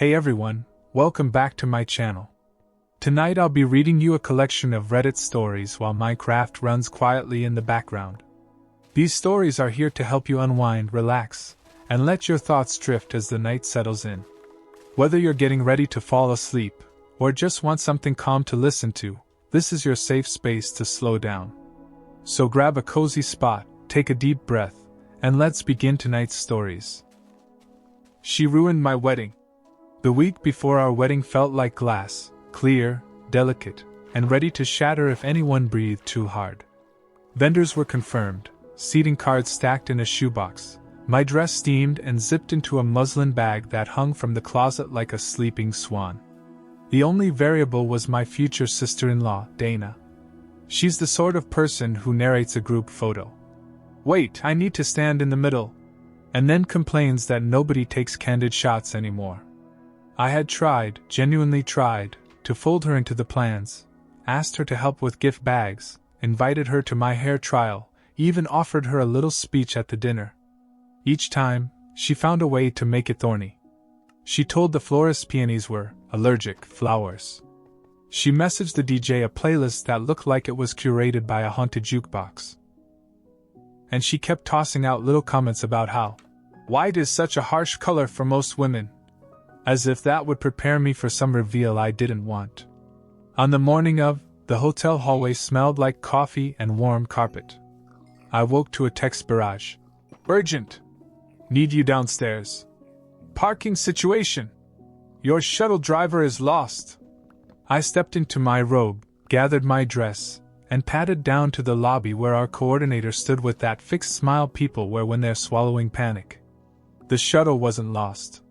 Hey everyone, welcome back to my channel. Tonight I'll be reading you a collection of Reddit stories while Minecraft runs quietly in the background. These stories are here to help you unwind, relax, and let your thoughts drift as the night settles in. Whether you're getting ready to fall asleep, or just want something calm to listen to, this is your safe space to slow down. So grab a cozy spot, take a deep breath, and let's begin tonight's stories. She ruined my wedding. The week before our wedding felt like glass, clear, delicate, and ready to shatter if anyone breathed too hard. Vendors were confirmed, seating cards stacked in a shoebox, my dress steamed and zipped into a muslin bag that hung from the closet like a sleeping swan. The only variable was my future sister-in-law, Dana. She's the sort of person who narrates a group photo. "Wait, I need to stand in the middle," and then complains that nobody takes candid shots anymore. I had tried, genuinely tried, to fold her into the plans, asked her to help with gift bags, invited her to my hair trial, even offered her a little speech at the dinner. Each time, she found a way to make it thorny. She told the florist peonies were allergic flowers. She messaged the DJ a playlist that looked like it was curated by a haunted jukebox. And she kept tossing out little comments about how white is such a harsh color for most women, as if that would prepare me for some reveal I didn't want. On the morning of, the hotel hallway smelled like coffee and warm carpet. I woke to a text barrage. "Urgent! Need you downstairs. Parking situation. Your shuttle driver is lost." I stepped into my robe, gathered my dress, and padded down to the lobby where our coordinator stood with that fixed smile people wear when they're swallowing panic. The shuttle wasn't lost.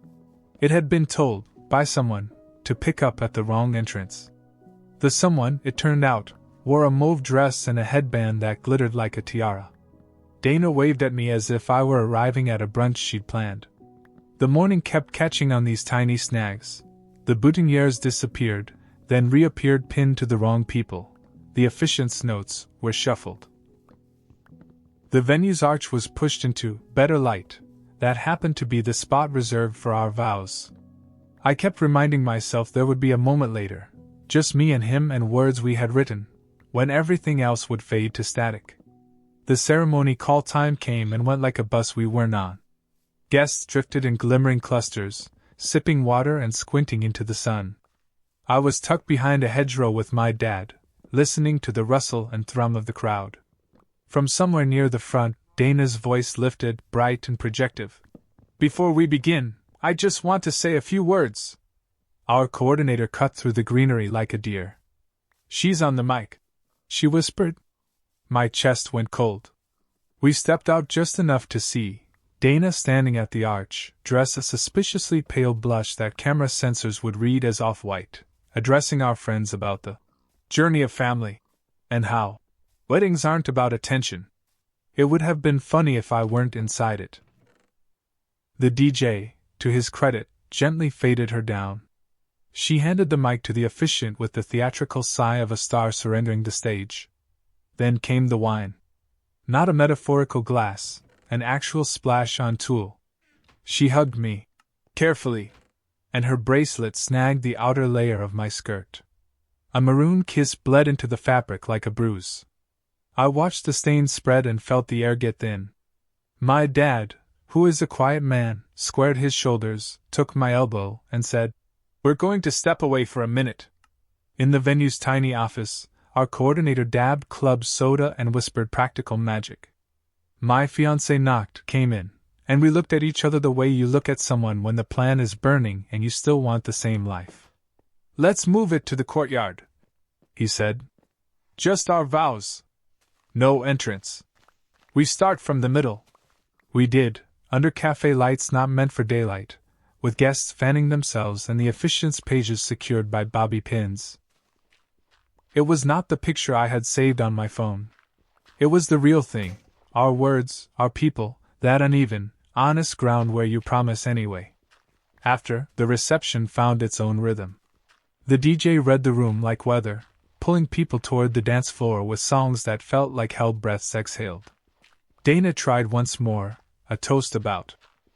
It had been told, by someone, to pick up at the wrong entrance. The someone, it turned out, wore a mauve dress and a headband that glittered like a tiara. Dana waved at me as if I were arriving at a brunch she'd planned. The morning kept catching on these tiny snags. The boutonnieres disappeared, then reappeared pinned to the wrong people. The officiant's notes were shuffled. The venue's arch was pushed into better light. That happened to be the spot reserved for our vows. I kept reminding myself there would be a moment later, just me and him and words we had written, when everything else would fade to static. The ceremony call time came and went like a bus we weren't on. Guests drifted in glimmering clusters, sipping water and squinting into the sun. I was tucked behind a hedgerow with my dad, listening to the rustle and thrum of the crowd. From somewhere near the front, Dana's voice lifted, bright and projective. "Before we begin, I just want to say a few words." Our coordinator cut through the greenery like a deer. "She's on the mic," she whispered. My chest went cold. We stepped out just enough to see Dana standing at the arch, dressed a suspiciously pale blush that camera sensors would read as off-white, addressing our friends about the journey of family, and how weddings aren't about attention. It would have been funny if I weren't inside it. The DJ, to his credit, gently faded her down. She handed the mic to the officiant with the theatrical sigh of a star surrendering the stage. Then came the wine. Not a metaphorical glass, an actual splash-on tool. She hugged me, carefully, and her bracelet snagged the outer layer of my skirt. A maroon kiss bled into the fabric like a bruise. I watched the stain spread and felt the air get thin. My dad, who is a quiet man, squared his shoulders, took my elbow, and said, "We're going to step away for a minute." In the venue's tiny office, our coordinator dabbed club soda and whispered practical magic. My fiancé knocked, came in, and we looked at each other the way you look at someone when the plan is burning and you still want the same life. "Let's move it to the courtyard," he said. "Just our vows. No entrance. We start from the middle." We did, under cafe lights not meant for daylight, with guests fanning themselves and the officiant's pages secured by bobby pins. It was not the picture I had saved on my phone. It was the real thing, our words, our people, that uneven, honest ground where you promise anyway. After, the reception found its own rhythm. The DJ read the room like weather, pulling people toward the dance floor with songs that felt like held breaths exhaled. Dana tried once more, a toast about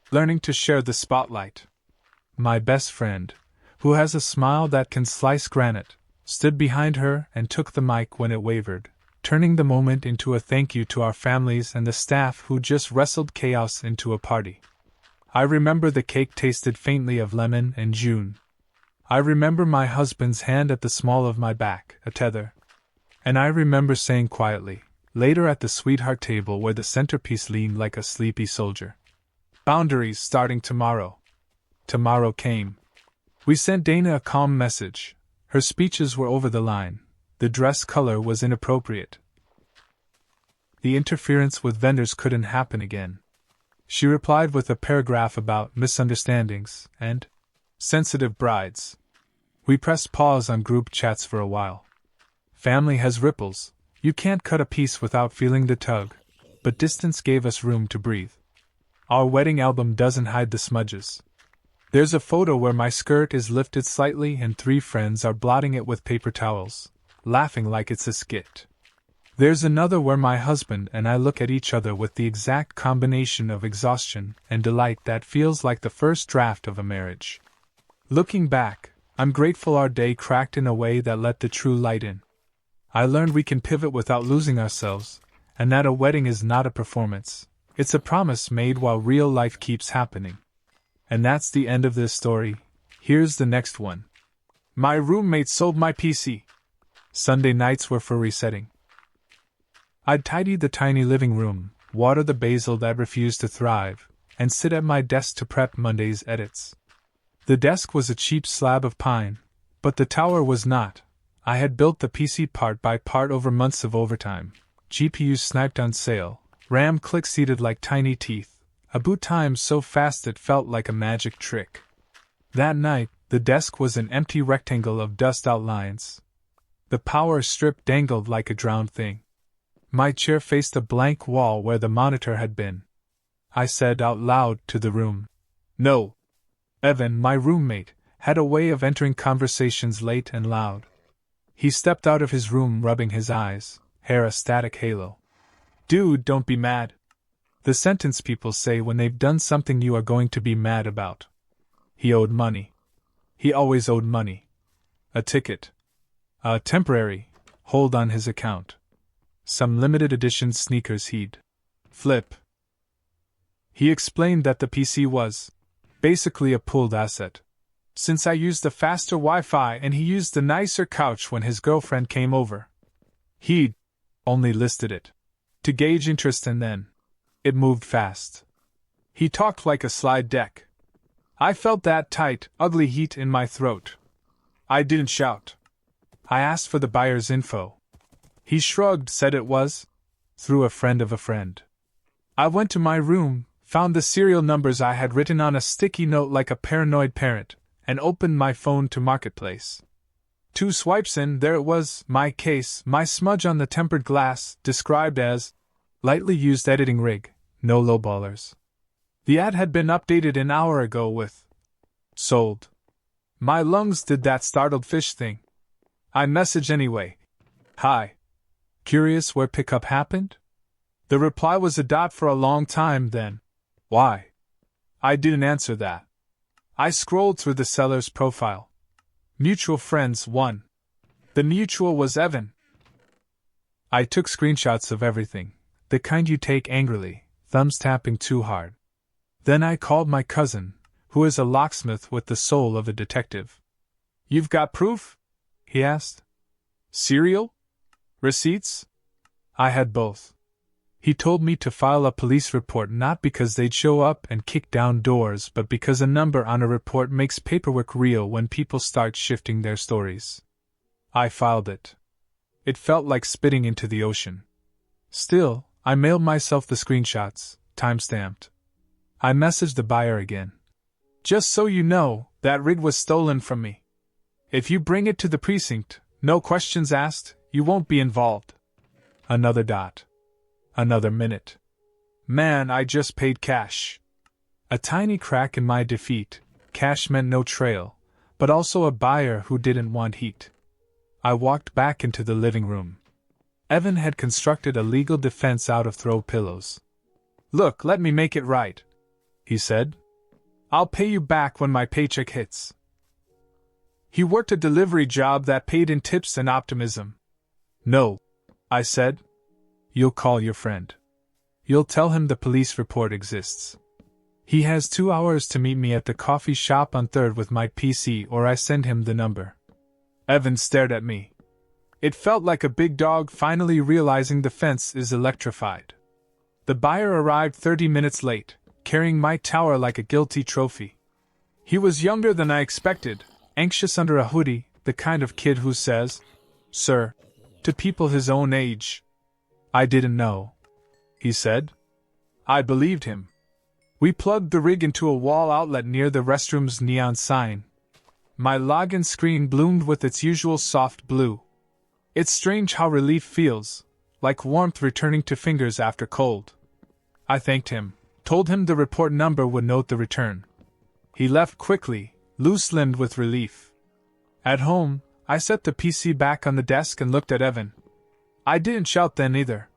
learning to share the spotlight. my best friend, who has a smile that can slice granite, stood behind her and took the mic when it wavered, turning the moment into a thank you to our families and the staff who just wrestled chaos into a party. I remember the cake tasted faintly of lemon and June. I remember my husband's hand at the small of my back, a tether. And I remember saying quietly, later at the sweetheart table where the centerpiece leaned like a sleepy soldier, "Boundaries starting tomorrow." Tomorrow came. We sent Dana a calm message. Her speeches were over the line. The dress color was inappropriate. The interference with vendors couldn't happen again. She replied with a paragraph about misunderstandings and sensitive brides. We pressed pause on group chats for a while. Family has ripples. You can't cut a piece without feeling the tug, but distance gave us room to breathe. Our wedding album doesn't hide the smudges. There's a photo where my skirt is lifted slightly and 3 friends are blotting it with paper towels, laughing like it's a skit. There's another where my husband and I look at each other with the exact combination of exhaustion and delight that feels like the first draft of a marriage. Looking back, I'm grateful our day cracked in a way that let the true light in. I learned we can pivot without losing ourselves, and that a wedding is not a performance. It's a promise made while real life keeps happening. And that's the end of this story. Here's the next one. My roommate sold my PC. Sunday nights were for resetting. I'd tidy the tiny living room, water the basil that refused to thrive, and sit at my desk to prep Monday's edits. The desk was a cheap slab of pine, but the tower was not. I had built the PC part by part over months of overtime. GPUs sniped on sale, RAM click-seated like tiny teeth, a boot time so fast it felt like a magic trick. That night, the desk was an empty rectangle of dust outlines. The power strip dangled like a drowned thing. My chair faced a blank wall where the monitor had been. I said out loud to the room, "No." Evan, my roommate, had a way of entering conversations late and loud. He stepped out of his room rubbing his eyes, hair a static halo. "Dude, don't be mad." The sentence people say when they've done something you are going to be mad about. He owed money. He always owed money. A ticket. A temporary hold on his account. Some limited edition sneakers he'd flip. He explained that the PC was basically a pooled asset. Since I used the faster Wi-Fi and he used the nicer couch when his girlfriend came over, he'd only listed it to gauge interest, and then it moved fast. He talked like a slide deck. I felt that tight, ugly heat in my throat. I didn't shout. I asked for the buyer's info. He shrugged, said it was through a friend of a friend. I went to my room, found the serial numbers I had written on a sticky note like a paranoid parent, and opened my phone to Marketplace. 2 swipes in, there it was, my case, my smudge on the tempered glass, described as lightly used editing rig, no lowballers. The ad had been updated an hour ago with sold. My lungs did that startled fish thing. I messaged anyway. Hi. Curious where pickup happened? The reply was a dot for a long time, then why? I didn't answer that. I scrolled through the seller's profile. Mutual friends 1. The mutual was Evan. I took screenshots of everything, the kind you take angrily, thumbs tapping too hard. Then I called my cousin, who is a locksmith with the soul of a detective. "You've got proof?" he asked. "Serial? Receipts?" I had both. He told me to file a police report not because they'd show up and kick down doors, but because a number on a report makes paperwork real when people start shifting their stories. I filed it. It felt like spitting into the ocean. Still, I mailed myself the screenshots, time-stamped. I messaged the buyer again. "Just so you know, that rig was stolen from me. If you bring it to the precinct, no questions asked, you won't be involved." Another dot. Another minute. Man, I just paid cash. A tiny crack in my defeat. Cash meant no trail, but also a buyer who didn't want heat. I walked back into the living room. Evan had constructed a legal defense out of throw pillows. "Look, let me make it right," he said. I'll pay you back when my paycheck hits. He worked a delivery job that paid in tips and optimism. No, I said. You'll call your friend. You'll tell him the police report exists. He has 2 hours to meet me at the coffee shop on 3rd with my PC, or I send him the number. Evan stared at me. It felt like a big dog finally realizing the fence is electrified. The buyer arrived 30 minutes late, carrying my tower like a guilty trophy. He was younger than I expected, anxious under a hoodie, the kind of kid who says, "Sir," to people his own age. I didn't know, he said. I believed him. We plugged the rig into a wall outlet near the restroom's neon sign. My login screen bloomed with its usual soft blue. It's strange how relief feels, like warmth returning to fingers after cold. I thanked him, told him the report number would note the return. He left quickly, loose-limbed with relief. At home, I set the PC back on the desk and looked at Evan. I didn't shout then either.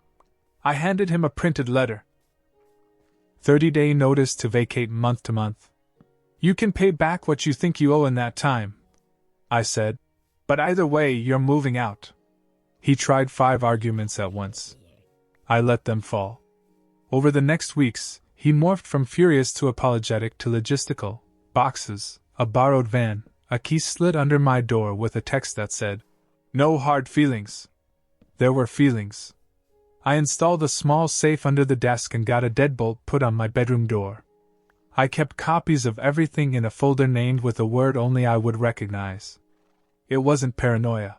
I handed him a printed letter. 30-day notice to vacate month to month. You can pay back what you think you owe in that time, I said. But either way, you're moving out. He tried 5 arguments at once. I let them fall. Over the next weeks, he morphed from furious to apologetic to logistical. Boxes, a borrowed van, a key slid under my door with a text that said, "No hard feelings." There were feelings. I installed a small safe under the desk and got a deadbolt put on my bedroom door. I kept copies of everything in a folder named with a word only I would recognize. It wasn't paranoia.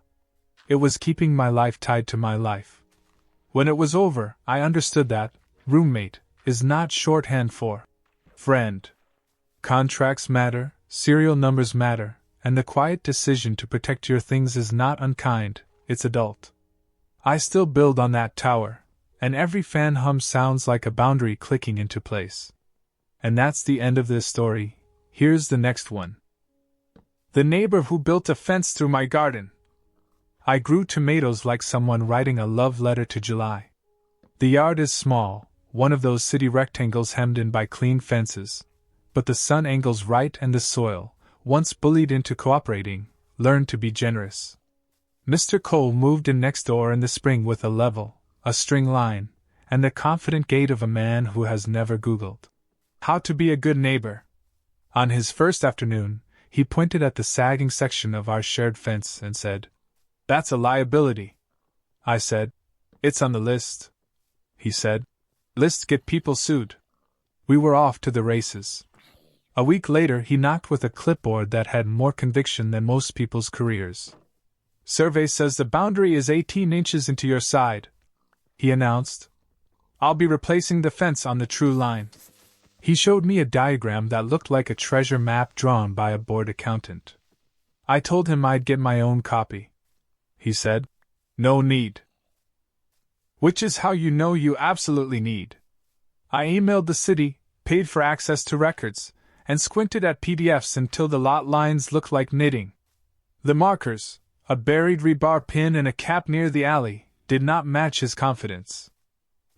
It was keeping my life tied to my life. When it was over, I understood that roommate is not shorthand for friend. Contracts matter, serial numbers matter, and the quiet decision to protect your things is not unkind, it's adult. I still build on that tower, and every fan hum sounds like a boundary clicking into place. And that's the end of this story. Here's the next one. The neighbor who built a fence through my garden. I grew tomatoes like someone writing a love letter to July. The yard is small, one of those city rectangles hemmed in by clean fences. But the sun angles right and the soil, once bullied into cooperating, learned to be generous. Mr. Cole moved in next door in the spring with a level, a string line, and the confident gait of a man who has never Googled how to be a good neighbor. On his first afternoon, he pointed at the sagging section of our shared fence and said, "That's a liability." I said, "It's on the list." He said, "Lists get people sued." We were off to the races. A week later, he knocked with a clipboard that had more conviction than most people's careers. "Survey says the boundary is 18 inches into your side," he announced. "I'll be replacing the fence on the true line." He showed me a diagram that looked like a treasure map drawn by a bored accountant. I told him I'd get my own copy. He said, "No need." Which is how you know you absolutely need. I emailed the city, paid for access to records, and squinted at PDFs until the lot lines looked like knitting. The markers, a buried rebar pin and a cap near the alley, did not match his confidence.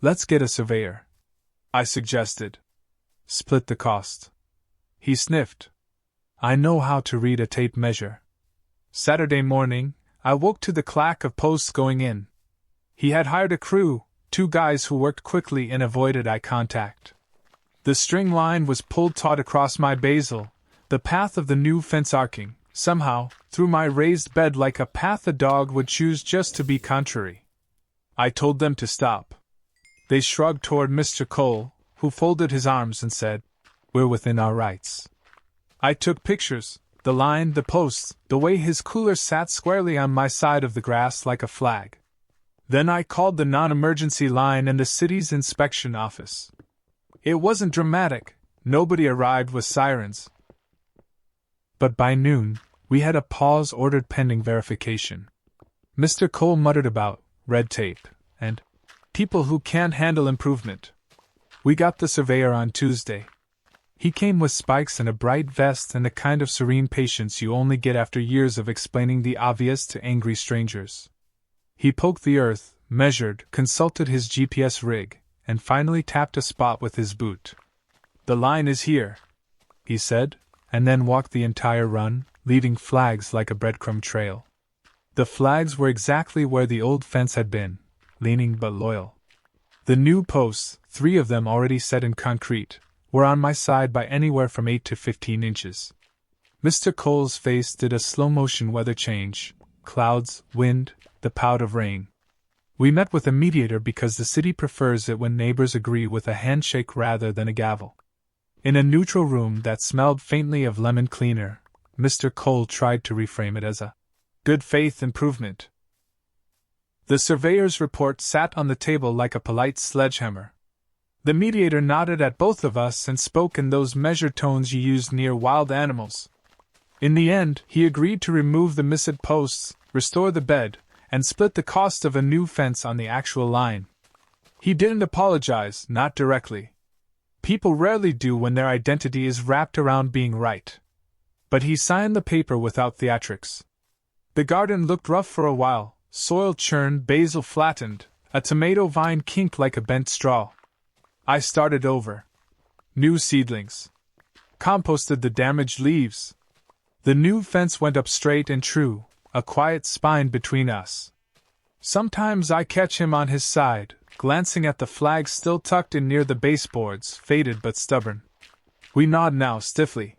"Let's get a surveyor," I suggested. "Split the cost." He sniffed. "I know how to read a tape measure." Saturday morning, I woke to the clack of posts going in. He had hired a crew, 2 guys who worked quickly and avoided eye contact. The string line was pulled taut across my basil, the path of the new fence arcing, somehow, through my raised bed like a path a dog would choose just to be contrary. I told them to stop. They shrugged toward Mr. Cole, who folded his arms and said, "We're within our rights." I took pictures, the line, the posts, the way his cooler sat squarely on my side of the grass like a flag. Then I called the non-emergency line and the city's inspection office. It wasn't dramatic, nobody arrived with sirens. But by noon, we had a pause ordered pending verification. Mr. Cole muttered about red tape and people who can't handle improvement. We got the surveyor on Tuesday. He came with spikes and a bright vest and the kind of serene patience you only get after years of explaining the obvious to angry strangers. He poked the earth, measured, consulted his GPS rig, and finally tapped a spot with his boot. "The line is here," he said, and then walked the entire run, leaving flags like a breadcrumb trail. The flags were exactly where the old fence had been, leaning but loyal. The new posts, 3 of them already set in concrete, were on my side by anywhere from 8 to 15 inches. Mr. Cole's face did a slow-motion weather change: clouds, wind, the pout of rain. We met with a mediator because the city prefers it when neighbors agree with a handshake rather than a gavel. In a neutral room that smelled faintly of lemon cleaner, Mr. Cole tried to reframe it as a good faith improvement. The surveyor's report sat on the table like a polite sledgehammer. The mediator nodded at both of us and spoke in those measured tones you use near wild animals. In the end, he agreed to remove the missed posts, restore the bed, and split the cost of a new fence on the actual line. He didn't apologize, not directly. People rarely do when their identity is wrapped around being right. But he signed the paper without theatrics. The garden looked rough for a while: soil churned, basil flattened, a tomato vine kinked like a bent straw. I started over. New seedlings. Composted the damaged leaves. The new fence went up straight and true, a quiet spine between us. Sometimes I catch him on his side, glancing at the flags still tucked in near the baseboards, faded but stubborn. We nod now stiffly.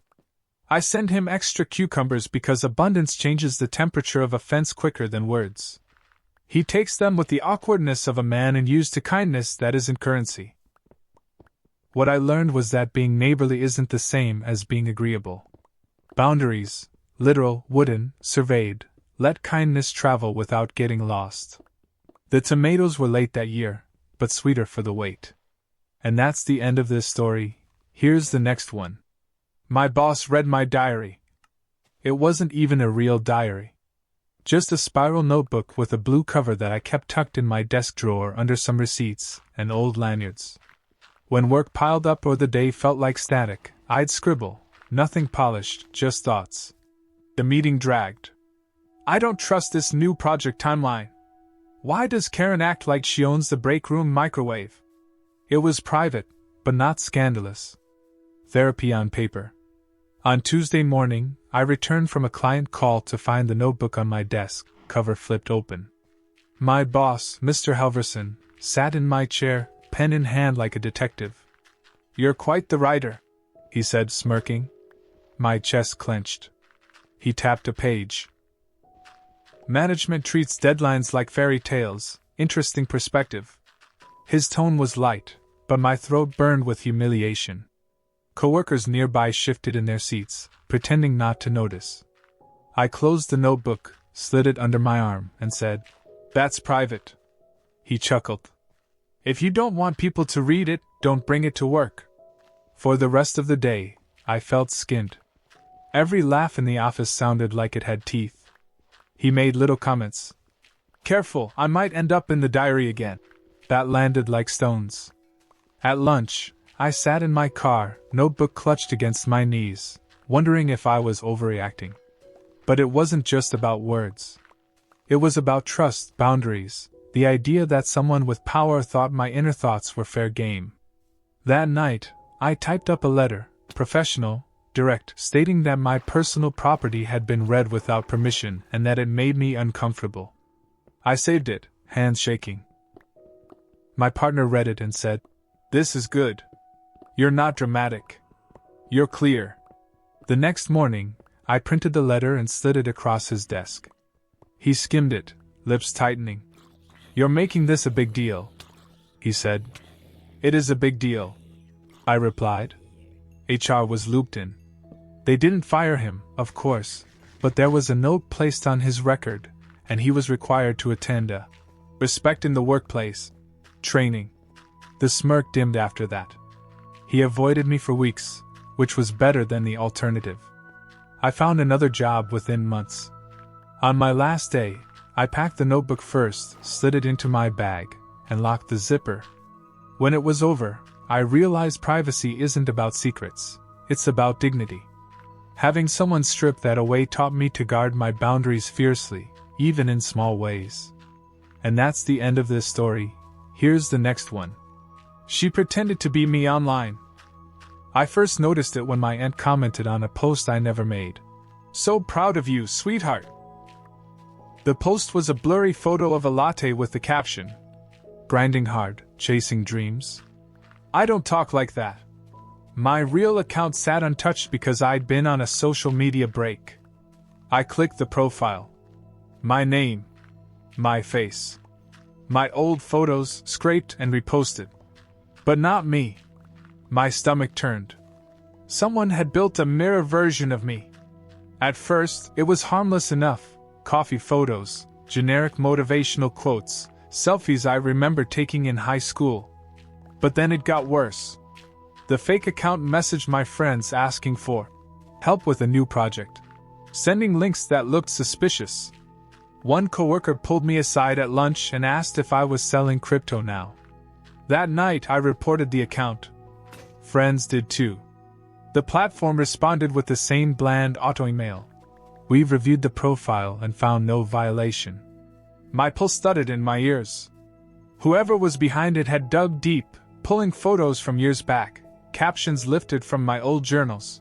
I send him extra cucumbers because abundance changes the temperature of a fence quicker than words. He takes them with the awkwardness of a man and used to kindness that isn't currency. What I learned was that being neighborly isn't the same as being agreeable. Boundaries, literal, wooden, surveyed, let kindness travel without getting lost. The tomatoes were late that year, but sweeter for the wait. And that's the end of this story. Here's the next one. My boss read my diary. It wasn't even a real diary. Just a spiral notebook with a blue cover that I kept tucked in my desk drawer under some receipts and old lanyards. When work piled up or the day felt like static, I'd scribble, nothing polished, just thoughts. The meeting dragged. I don't trust this new project timeline. Why does Karen act like she owns the break room microwave? It was private, but not scandalous. Therapy on paper. On Tuesday morning, I returned from a client call to find the notebook on my desk, cover flipped open. My boss, Mr. Halverson, sat in my chair, pen in hand like a detective. You're quite the writer, he said, smirking. My chest clenched. He tapped a page. Management treats deadlines like fairy tales, interesting perspective. His tone was light, but my throat burned with humiliation. Coworkers nearby shifted in their seats, pretending not to notice. I closed the notebook, slid it under my arm, and said, "That's private." He chuckled. "If you don't want people to read it, don't bring it to work." For the rest of the day, I felt skinned. Every laugh in the office sounded like it had teeth. He made little comments. "Careful, I might end up in the diary again." That landed like stones. At lunch, I sat in my car, notebook clutched against my knees, wondering if I was overreacting. But it wasn't just about words. It was about trust, boundaries, the idea that someone with power thought my inner thoughts were fair game. That night, I typed up a letter, professional, direct, stating that my personal property had been read without permission and that it made me uncomfortable. I saved it, hands shaking. My partner read it and said, "This is good. You're not dramatic. You're clear." The next morning, I printed the letter and slid it across his desk. He skimmed it, lips tightening. "You're making this a big deal," he said. "It is a big deal," I replied. HR was looped in. They didn't fire him, of course, but there was a note placed on his record, and he was required to attend a respect in the workplace training. The smirk dimmed after that. He avoided me for weeks, which was better than the alternative. I found another job within months. On my last day, I packed the notebook first, slid it into my bag, and locked the zipper. When it was over, I realized privacy isn't about secrets, it's about dignity. Having someone strip that away taught me to guard my boundaries fiercely, even in small ways. And that's the end of this story. Here's the next one. She pretended to be me online. I first noticed it when my aunt commented on a post I never made. "So proud of you, sweetheart." The post was a blurry photo of a latte with the caption, "Grinding hard, chasing dreams." I don't talk like that. My real account sat untouched because I'd been on a social media break. I clicked the profile. My name. My face. My old photos scraped and reposted. But not me. My stomach turned. Someone had built a mirror version of me. At first, it was harmless enough. Coffee photos, generic motivational quotes, selfies I remember taking in high school. But then it got worse. The fake account messaged my friends asking for help with a new project, sending links that looked suspicious. One coworker pulled me aside at lunch and asked if I was selling crypto now. That night I reported the account. Friends did too. The platform responded with the same bland auto-email. "We've reviewed the profile and found no violation." My pulse thudded in my ears. Whoever was behind it had dug deep, pulling photos from years back, captions lifted from my old journals.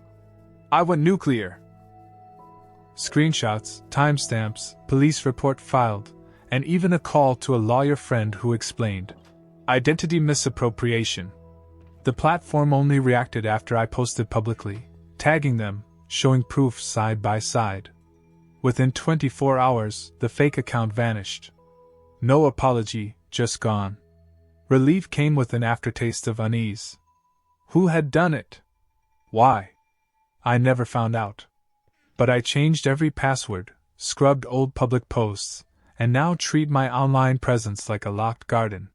I went nuclear. Screenshots, timestamps, police report filed, and even a call to a lawyer friend who explained. Identity misappropriation. The platform only reacted after I posted publicly, tagging them, showing proof side by side. Within 24 hours, the fake account vanished. No apology, just gone. Relief came with an aftertaste of unease. Who had done it? Why? I never found out. But I changed every password, scrubbed old public posts, and now treat my online presence like a locked garden.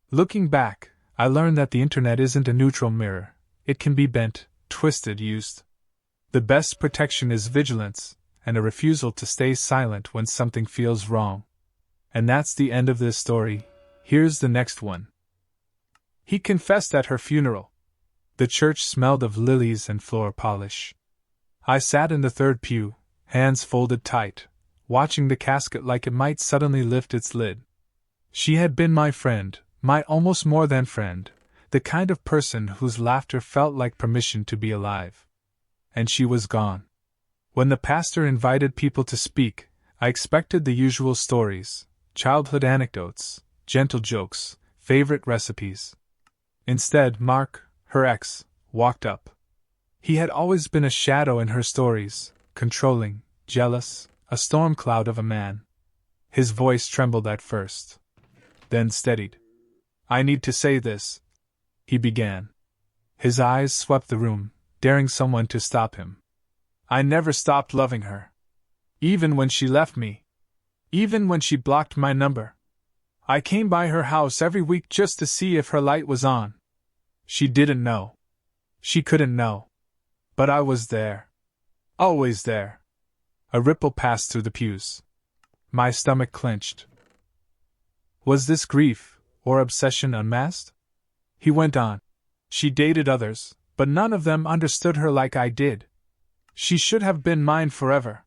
Looking back, I learned that the internet isn't a neutral mirror. It can be bent, twisted, used. The best protection is vigilance, and a refusal to stay silent when something feels wrong. And that's the end of this story. Here's the next one. He confessed at her funeral. The church smelled of lilies and floor polish. I sat in the third pew, hands folded tight, watching the casket like it might suddenly lift its lid. She had been my friend, my almost more than friend, the kind of person whose laughter felt like permission to be alive. And she was gone. When the pastor invited people to speak, I expected the usual stories, childhood anecdotes, gentle jokes, favorite recipes. Instead, Mark, her ex, walked up. He had always been a shadow in her stories, controlling, jealous, a storm cloud of a man. His voice trembled at first, then steadied. "I need to say this," he began. His eyes swept the room, daring someone to stop him. "I never stopped loving her. Even when she left me. Even when she blocked my number. I came by her house every week just to see if her light was on. She didn't know. She couldn't know. But I was there. Always there." A ripple passed through the pews. My stomach clenched. Was this grief, or obsession unmasked? He went on. "She dated others, but none of them understood her like I did. She should have been mine forever."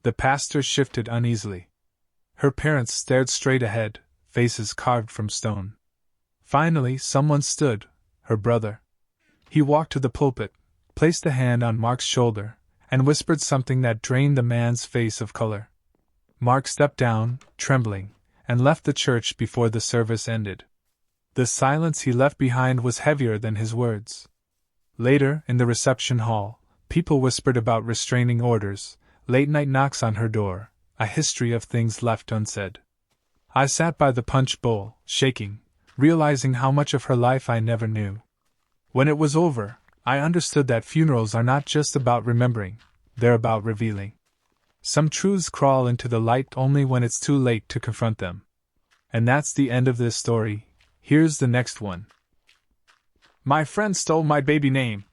The pastor shifted uneasily. Her parents stared straight ahead, faces carved from stone. Finally, someone stood, her brother. He walked to the pulpit, placed a hand on Mark's shoulder, and whispered something that drained the man's face of color. Mark stepped down, trembling, and left the church before the service ended. The silence he left behind was heavier than his words. Later, in the reception hall, people whispered about restraining orders, late-night knocks on her door, a history of things left unsaid. I sat by the punch bowl, shaking, realizing how much of her life I never knew. When it was over, I understood that funerals are not just about remembering, they're about revealing. Some truths crawl into the light only when it's too late to confront them. And that's the end of this story. Here's the next one. My friend stole my baby name.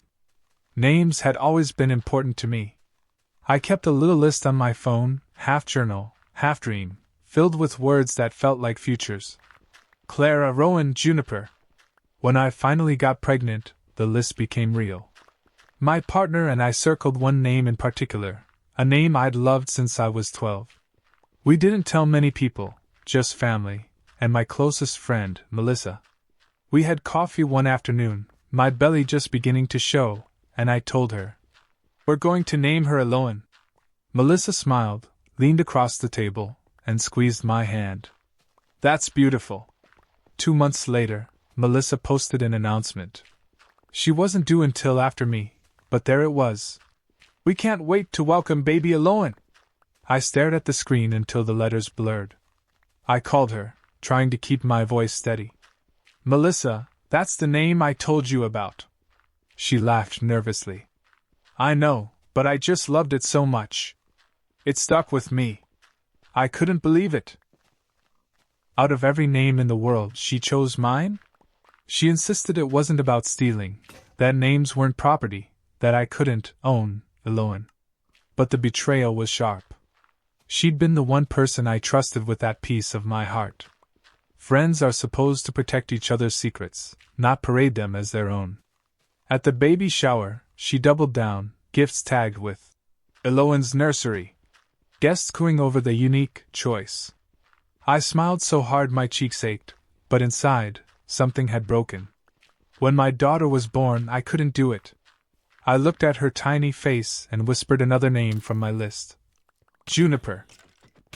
Names had always been important to me. I kept a little list on my phone, half journal, half dream, filled with words that felt like futures. Clara, Rowan, Juniper. When I finally got pregnant, the list became real. My partner and I circled one name in particular, a name I'd loved since I was 12. We didn't tell many people, just family, and my closest friend, Melissa. We had coffee one afternoon, my belly just beginning to show, and I told her. We're going to name her Eloan. Melissa smiled, leaned across the table, and squeezed my hand. That's beautiful. 2 months later, Melissa posted an announcement. She wasn't due until after me, but there it was. We can't wait to welcome baby Eloan. I stared at the screen until the letters blurred. I called her, trying to keep my voice steady. Melissa, that's the name I told you about. She laughed nervously. I know, but I just loved it so much. It stuck with me. I couldn't believe it. Out of every name in the world, she chose mine? She insisted it wasn't about stealing, that names weren't property, that I couldn't own Eloan. But the betrayal was sharp. She'd been the one person I trusted with that piece of my heart. Friends are supposed to protect each other's secrets, not parade them as their own. At the baby shower, she doubled down, gifts tagged with Eloan's nursery. Guests cooing over the unique choice. I smiled so hard my cheeks ached, but inside, something had broken. When my daughter was born, I couldn't do it. I looked at her tiny face and whispered another name from my list. Juniper.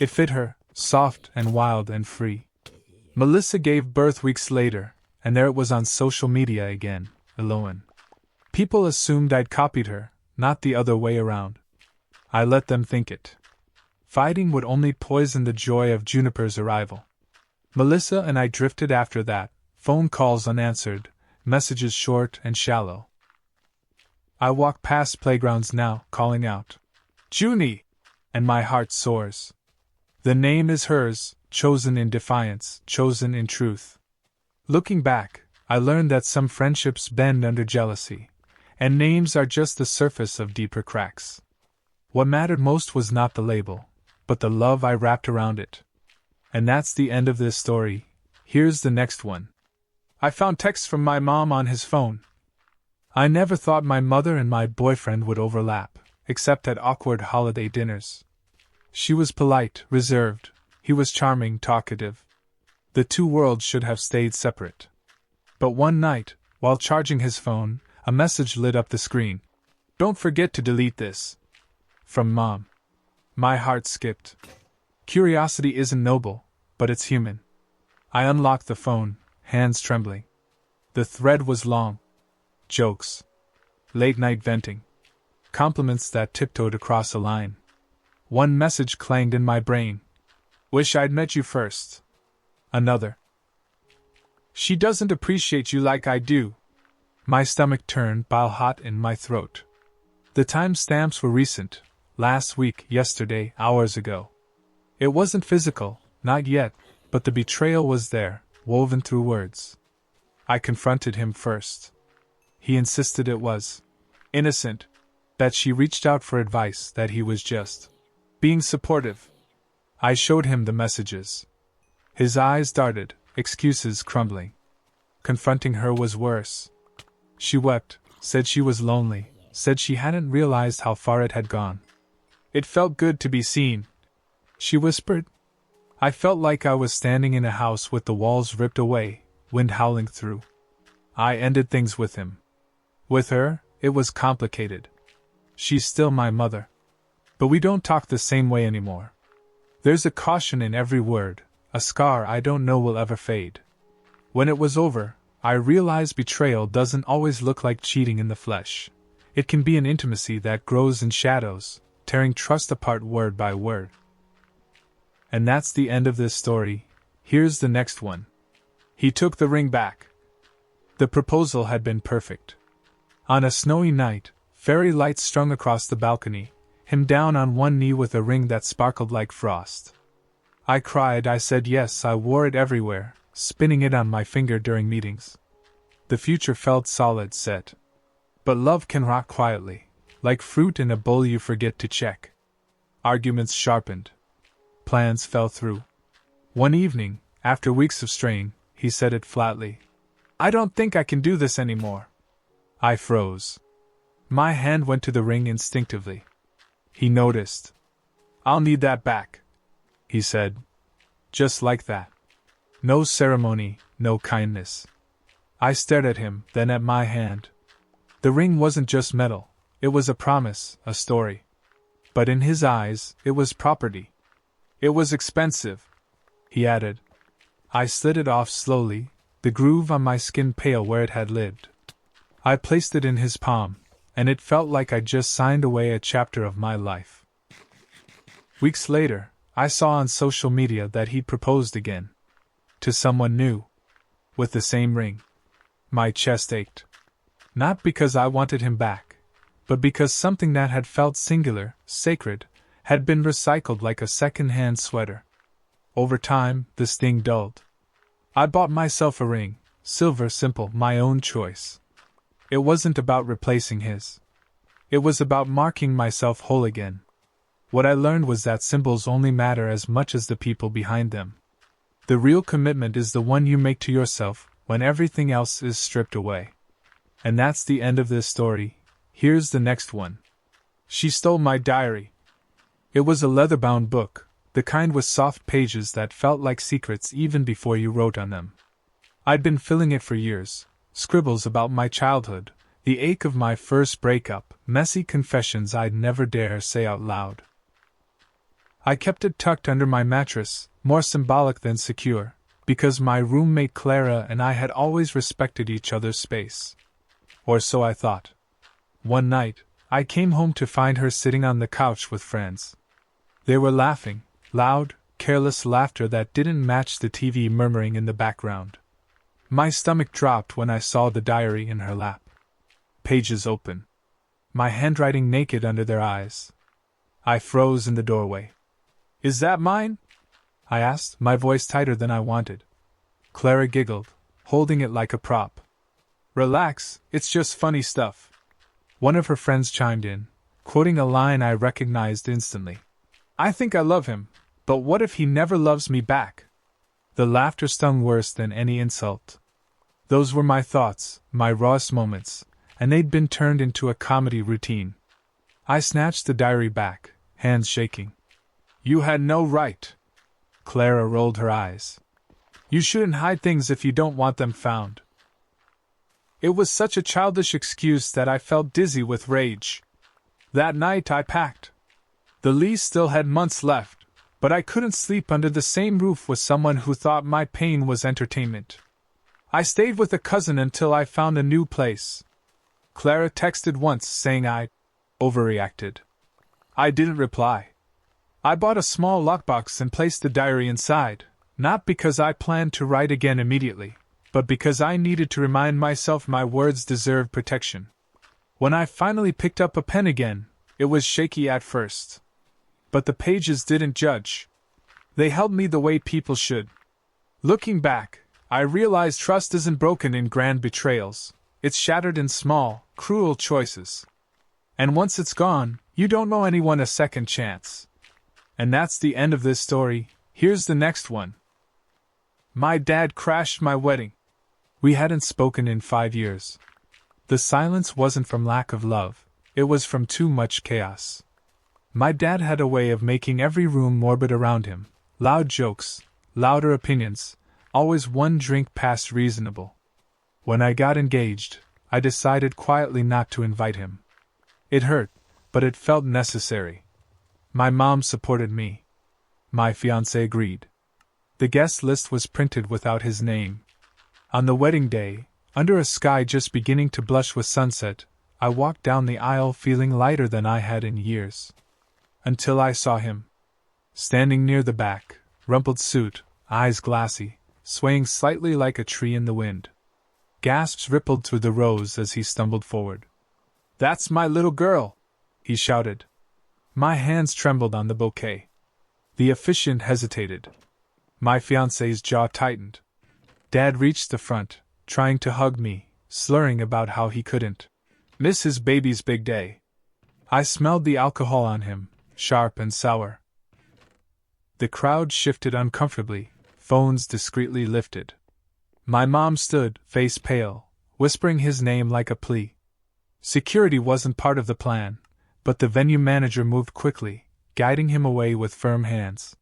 It fit her, soft and wild and free. Melissa gave birth weeks later, and there it was on social media again, Eloan. People assumed I'd copied her, not the other way around. I let them think it. Fighting would only poison the joy of Juniper's arrival. Melissa and I drifted after that, phone calls unanswered, messages short and shallow. I walk past playgrounds now, calling out, Junie! And my heart soars. The name is hers, chosen in defiance, chosen in truth. Looking back, I learned that some friendships bend under jealousy, and names are just the surface of deeper cracks. What mattered most was not the label, but the love I wrapped around it. And that's the end of this story. Here's the next one. I found texts from my mom on his phone. I never thought my mother and my boyfriend would overlap, except at awkward holiday dinners. She was polite, reserved. He was charming, talkative. The two worlds should have stayed separate. But one night, while charging his phone, a message lit up the screen. Don't forget to delete this. From Mom. My heart skipped. Curiosity isn't noble, but it's human. I unlocked the phone, hands trembling. The thread was long. Jokes. Late-night venting. Compliments that tiptoed across a line. One message clanged in my brain. Wish I'd met you first. Another. She doesn't appreciate you like I do. My stomach turned bile hot in my throat. The timestamps were recent. Last week, yesterday, hours ago. It wasn't physical, not yet, but the betrayal was there, woven through words. I confronted him first. He insisted it was innocent, that she reached out for advice, that he was just being supportive. I showed him the messages. His eyes darted, excuses crumbling. Confronting her was worse. She wept, said she was lonely, said she hadn't realized how far it had gone. It felt good to be seen, she whispered. I felt like I was standing in a house with the walls ripped away, wind howling through. I ended things with him. With her, it was complicated. She's still my mother. But we don't talk the same way anymore. There's a caution in every word, a scar I don't know will ever fade. When it was over, I realized betrayal doesn't always look like cheating in the flesh. It can be an intimacy that grows in shadows, tearing trust apart word by word. And that's the end of this story. Here's the next one. He took the ring back. The proposal had been perfect. On a snowy night, fairy lights strung across the balcony, him down on one knee with a ring that sparkled like frost. I cried, I said yes, I wore it everywhere, spinning it on my finger during meetings. The future felt solid, set. But love can rot quietly, like fruit in a bowl you forget to check. Arguments sharpened. Plans fell through. One evening, after weeks of straying, he said it flatly. I don't think I can do this anymore. I froze. My hand went to the ring instinctively. He noticed. I'll need that back, he said. Just like that. No ceremony, no kindness. I stared at him, then at my hand. The ring wasn't just metal, it was a promise, a story. But in his eyes, it was property. It was expensive, he added. I slid it off slowly, the groove on my skin pale where it had lived. I placed it in his palm, and it felt like I'd just signed away a chapter of my life. Weeks later, I saw on social media that he'd proposed again. To someone new. With the same ring. My chest ached. Not because I wanted him back, but because something that had felt singular, sacred, had been recycled like a second-hand sweater. Over time, the sting dulled. I bought myself a ring, silver, simple, my own choice. It wasn't about replacing his. It was about marking myself whole again. What I learned was that symbols only matter as much as the people behind them. The real commitment is the one you make to yourself when everything else is stripped away. And that's the end of this story. Here's the next one. She stole my diary. It was a leather-bound book, the kind with soft pages that felt like secrets even before you wrote on them. I'd been filling it for years, scribbles about my childhood, the ache of my first breakup, messy confessions I'd never dare say out loud. I kept it tucked under my mattress, more symbolic than secure, because my roommate Clara and I had always respected each other's space. Or so I thought. One night, I came home to find her sitting on the couch with friends. They were laughing, loud, careless laughter that didn't match the TV murmuring in the background. My stomach dropped when I saw the diary in her lap. Pages open. My handwriting naked under their eyes. I froze in the doorway. "Is that mine?" I asked, my voice tighter than I wanted. Clara giggled, holding it like a prop. "Relax, it's just funny stuff." One of her friends chimed in, quoting a line I recognized instantly. "I think I love him, but what if he never loves me back?" The laughter stung worse than any insult. Those were my thoughts, my rawest moments, and they'd been turned into a comedy routine. I snatched the diary back, hands shaking. "You had no right." Clara rolled her eyes. "You shouldn't hide things if you don't want them found." It was such a childish excuse that I felt dizzy with rage. That night I packed. The lease still had months left, but I couldn't sleep under the same roof with someone who thought my pain was entertainment. I stayed with a cousin until I found a new place. Clara texted once saying I'd overreacted. I didn't reply. I bought a small lockbox and placed the diary inside, not because I planned to write again immediately, but because I needed to remind myself my words deserved protection. When I finally picked up a pen again, it was shaky at first. But the pages didn't judge. They held me the way people should. Looking back, I realized trust isn't broken in grand betrayals, it's shattered in small, cruel choices. And once it's gone, you don't owe anyone a second chance. And that's the end of this story. Here's the next one. My dad crashed my wedding. We hadn't spoken in 5 years. The silence wasn't from lack of love, it was from too much chaos. My dad had a way of making every room morbid around him. Loud jokes, louder opinions, always one drink past reasonable. When I got engaged, I decided quietly not to invite him. It hurt, but it felt necessary. My mom supported me. My fiancé agreed. The guest list was printed without his name. On the wedding day, under a sky just beginning to blush with sunset, I walked down the aisle feeling lighter than I had in years. Until I saw him. Standing near the back, rumpled suit, eyes glassy, swaying slightly like a tree in the wind. Gasps rippled through the rows as he stumbled forward. "That's my little girl!" he shouted. My hands trembled on the bouquet. The officiant hesitated. My fiancé's jaw tightened. Dad reached the front, trying to hug me, slurring about how he couldn't miss his baby's big day. I smelled the alcohol on him, sharp and sour. The crowd shifted uncomfortably, phones discreetly lifted. My mom stood, face pale, whispering his name like a plea. Security wasn't part of the plan, but the venue manager moved quickly, guiding him away with firm hands.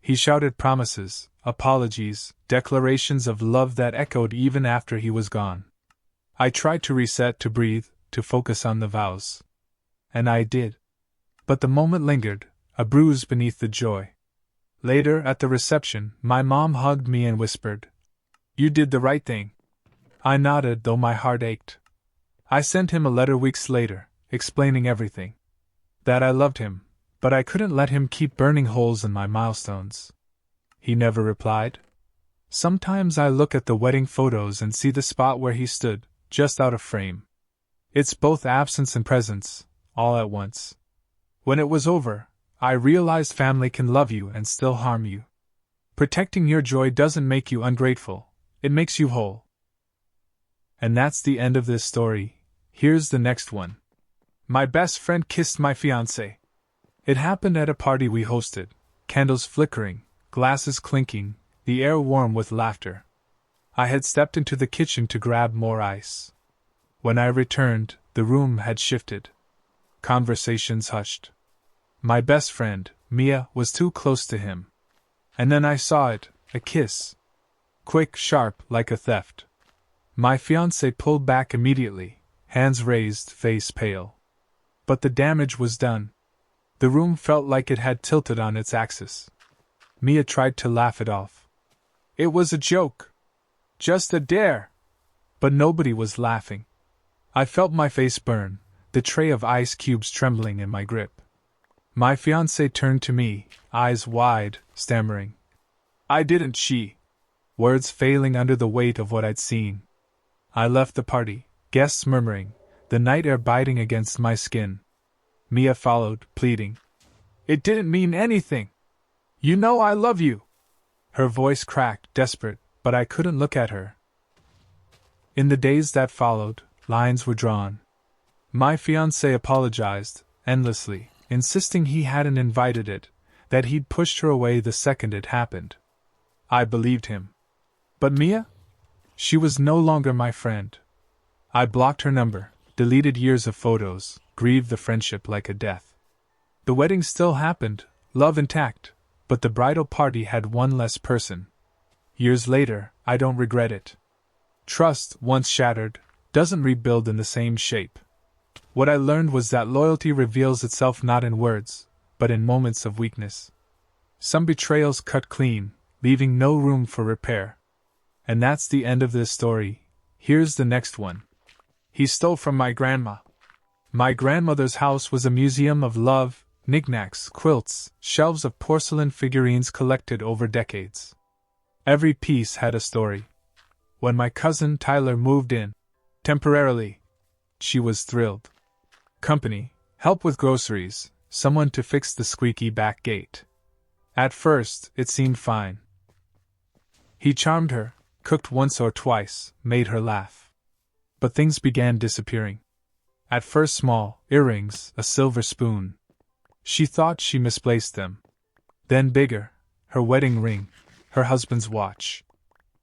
He shouted promises, apologies, declarations of love that echoed even after he was gone. I tried to reset, to breathe, to focus on the vows. And I did. But the moment lingered, a bruise beneath the joy. Later, at the reception, my mom hugged me and whispered, "You did the right thing." I nodded, though my heart ached. I sent him a letter weeks later, explaining everything. That I loved him, but I couldn't let him keep burning holes in my milestones. He never replied. Sometimes I look at the wedding photos and see the spot where he stood, just out of frame. It's both absence and presence, all at once. When it was over, I realized family can love you and still harm you. Protecting your joy doesn't make you ungrateful, it makes you whole. And that's the end of this story. Here's the next one. My best friend kissed my fiancée. It happened at a party we hosted, candles flickering, glasses clinking, the air warm with laughter. I had stepped into the kitchen to grab more ice. When I returned, the room had shifted. Conversations hushed. My best friend, Mia, was too close to him. And then I saw it, a kiss. Quick, sharp, like a theft. My fiancé pulled back immediately, hands raised, face pale. But the damage was done. The room felt like it had tilted on its axis. Mia tried to laugh it off. It was a joke. Just a dare. But nobody was laughing. I felt my face burn, the tray of ice cubes trembling in my grip. My fiancé turned to me, eyes wide, stammering. I didn't, she. Words failing under the weight of what I'd seen. I left the party, guests murmuring, the night air biting against my skin. Mia followed, pleading. It didn't mean anything. You know I love you. Her voice cracked, desperate, but I couldn't look at her. In the days that followed, lines were drawn. My fiancé apologized, endlessly, insisting he hadn't invited it, that he'd pushed her away the second it happened. I believed him. But Mia? She was no longer my friend. I blocked her number, deleted years of photos, grieved the friendship like a death. The wedding still happened, love intact, but the bridal party had one less person. Years later, I don't regret it. Trust, once shattered, doesn't rebuild in the same shape. What I learned was that loyalty reveals itself not in words, but in moments of weakness. Some betrayals cut clean, leaving no room for repair. And that's the end of this story. Here's the next one. He stole from my grandma. My grandmother's house was a museum of love, knickknacks, quilts, shelves of porcelain figurines collected over decades. Every piece had a story. When my cousin Tyler moved in, temporarily, she was thrilled. Company, help with groceries, someone to fix the squeaky back gate. At first, it seemed fine. He charmed her, cooked once or twice, made her laugh. But things began disappearing. At first small, earrings, a silver spoon. She thought she misplaced them. Then bigger, her wedding ring, her husband's watch.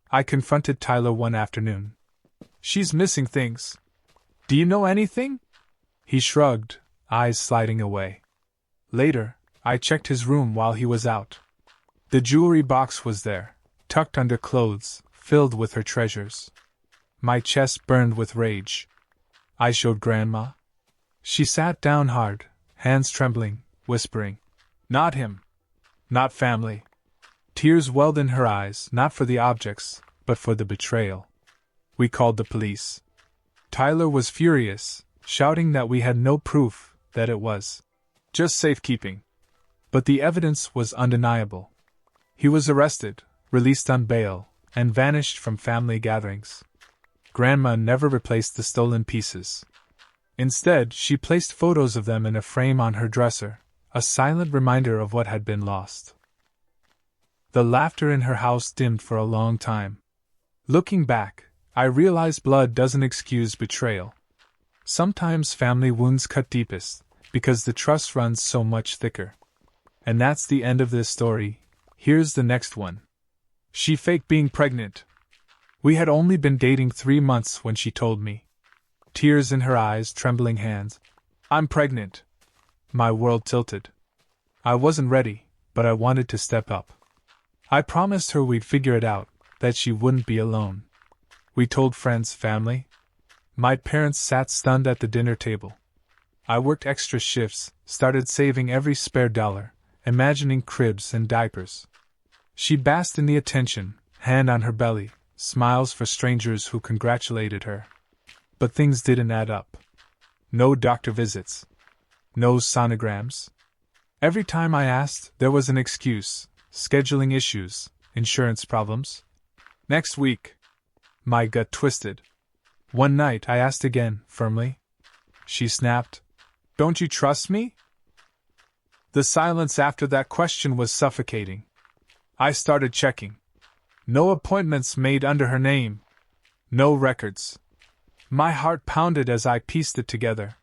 I confronted Tyler one afternoon. She's missing things. Do you know anything? He shrugged, eyes sliding away. Later, I checked his room while he was out. The jewelry box was there, tucked under clothes, filled with her treasures. My chest burned with rage. I showed Grandma. She sat down hard, hands trembling, whispering, "Not him. Not family." Tears welled in her eyes, not for the objects, but for the betrayal. We called the police. Tyler was furious, shouting that we had no proof, that it was just safekeeping. But the evidence was undeniable. He was arrested, released on bail, and vanished from family gatherings. Grandma never replaced the stolen pieces. Instead, she placed photos of them in a frame on her dresser, a silent reminder of what had been lost. The laughter in her house dimmed for a long time. Looking back, I realized blood doesn't excuse betrayal. Sometimes family wounds cut deepest, because the trust runs so much thicker. And that's the end of this story. Here's the next one. She faked being pregnant. We had only been dating 3 months when she told me. Tears in her eyes, trembling hands. I'm pregnant. My world tilted. I wasn't ready, but I wanted to step up. I promised her we'd figure it out, that she wouldn't be alone. We told friends, family. My parents sat stunned at the dinner table. I worked extra shifts, started saving every spare dollar, imagining cribs and diapers. She basked in the attention, hand on her belly, smiles for strangers who congratulated her. But things didn't add up. No doctor visits. No sonograms. Every time I asked, there was an excuse: scheduling issues, insurance problems. Next week. My gut twisted. One night I asked again, firmly. She snapped, "Don't you trust me?" The silence after that question was suffocating. I started checking. No appointments made under her name. No records. My heart pounded as I pieced it together.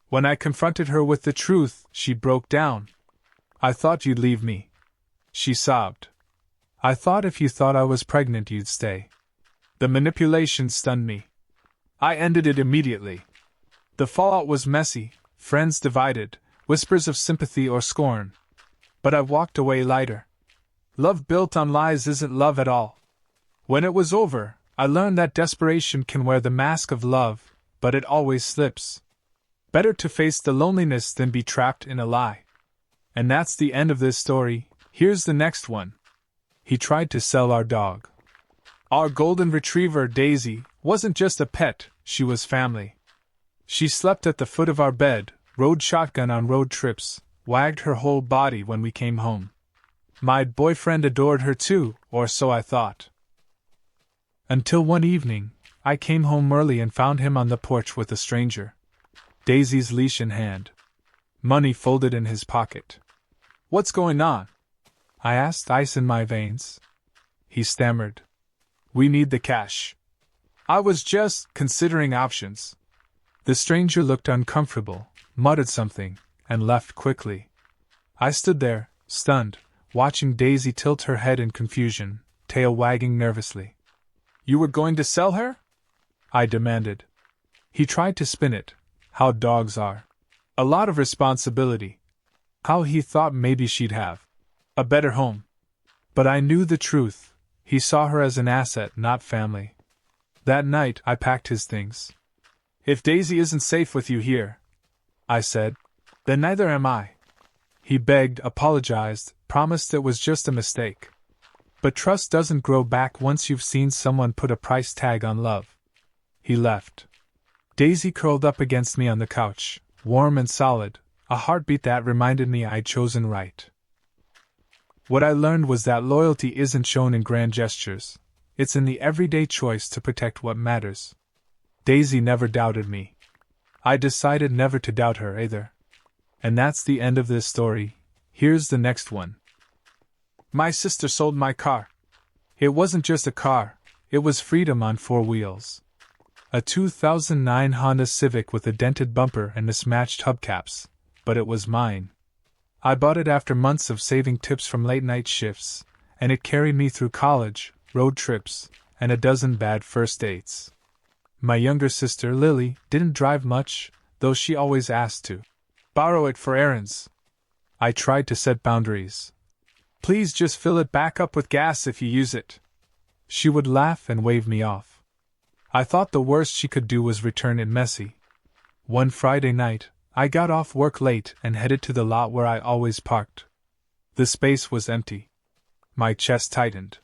When I confronted her with the truth, she broke down. "I thought you'd leave me," she sobbed. "I thought if you thought I was pregnant you'd stay." The manipulation stunned me. I ended it immediately. The fallout was messy, friends divided, whispers of sympathy or scorn. But I walked away lighter. Love built on lies isn't love at all. When it was over, I learned that desperation can wear the mask of love, but it always slips. Better to face the loneliness than be trapped in a lie. And that's the end of this story. Here's the next one. He tried to sell our dog. Our golden retriever, Daisy, wasn't just a pet, she was family. She slept at the foot of our bed, rode shotgun on road trips, wagged her whole body when we came home. My boyfriend adored her too, or so I thought. Until one evening, I came home early and found him on the porch with a stranger. Daisy's leash in hand. Money folded in his pocket. "What's going on?" I asked, ice in my veins. He stammered. "We need the cash." I was just considering options. The stranger looked uncomfortable, muttered something, and left quickly. I stood there, stunned, watching Daisy tilt her head in confusion, tail wagging nervously. "You were going to sell her?" I demanded. He tried to spin it. How dogs are. A lot of responsibility. How he thought maybe she'd have a better home. But I knew the truth. He saw her as an asset, not family. That night, I packed his things. "If Daisy isn't safe with you here," I said, "then neither am I." He begged, apologized, promised it was just a mistake. But trust doesn't grow back once you've seen someone put a price tag on love. He left. Daisy curled up against me on the couch, warm and solid, a heartbeat that reminded me I'd chosen right. What I learned was that loyalty isn't shown in grand gestures, it's in the everyday choice to protect what matters. Daisy never doubted me. I decided never to doubt her either. And that's the end of this story. Here's the next one. My sister sold my car. It wasn't just a car, it was freedom on four wheels. A 2009 Honda Civic with a dented bumper and mismatched hubcaps, but it was mine. I bought it after months of saving tips from late-night shifts, and it carried me through college, road trips, and a dozen bad first dates. My younger sister, Lily, didn't drive much, though she always asked to borrow it for errands. I tried to set boundaries. "Please just fill it back up with gas if you use it." She would laugh and wave me off. I thought the worst she could do was return it messy. One Friday night, I got off work late and headed to the lot where I always parked. The space was empty. My chest tightened.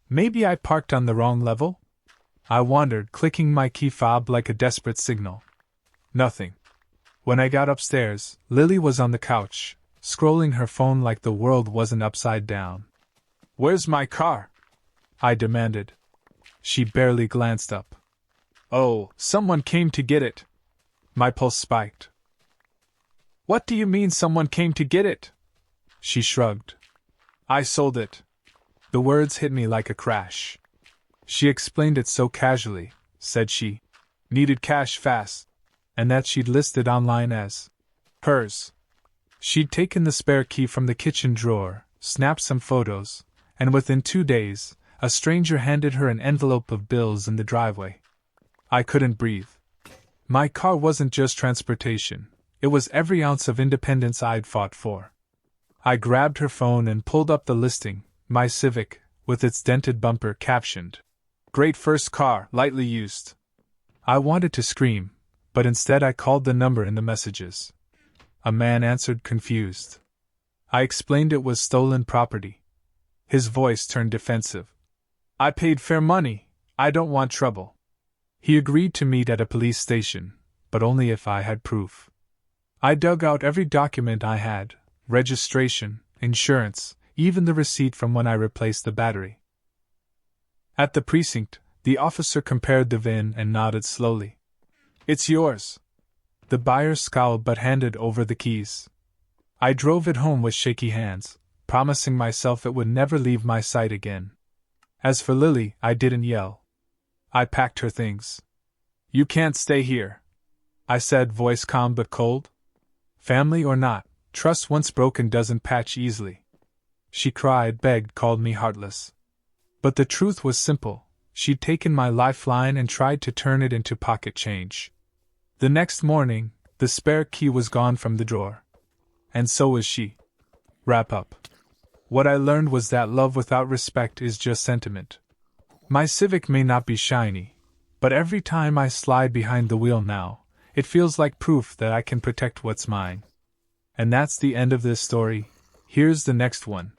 Maybe I parked on the wrong level? I wandered, clicking my key fob like a desperate signal. Nothing. When I got upstairs, Lily was on the couch, scrolling her phone like the world wasn't upside down. "Where's my car?" I demanded. She barely glanced up. "Oh, someone came to get it." My pulse spiked. "What do you mean someone came to get it?" She shrugged. "I sold it." The words hit me like a crash. She explained it so casually, said she needed cash fast, and that she'd listed online as hers. She'd taken the spare key from the kitchen drawer, snapped some photos, and within 2 days, a stranger handed her an envelope of bills in the driveway. I couldn't breathe. My car wasn't just transportation, it was every ounce of independence I'd fought for. I grabbed her phone and pulled up the listing, My Civic, with its dented bumper captioned, "Great first car, lightly used." I wanted to scream, but instead I called the number in the messages. A man answered confused. I explained it was stolen property. His voice turned defensive. "I paid fair money, I don't want trouble." He agreed to meet at a police station, but only if I had proof. I dug out every document I had: registration, insurance, even the receipt from when I replaced the battery. At the precinct, the officer compared the VIN and nodded slowly. "It's yours." The buyer scowled but handed over the keys. I drove it home with shaky hands, promising myself it would never leave my sight again. As for Lily, I didn't yell. I packed her things. "You can't stay here," I said, voice calm but cold. Family or not, trust once broken doesn't patch easily. She cried, begged, called me heartless. But the truth was simple: she'd taken my lifeline and tried to turn it into pocket change. The next morning, the spare key was gone from the drawer. And so was she. Wrap up. What I learned was that love without respect is just sentiment. My Civic may not be shiny, but every time I slide behind the wheel now, it feels like proof that I can protect what's mine. And that's the end of this story. Here's the next one.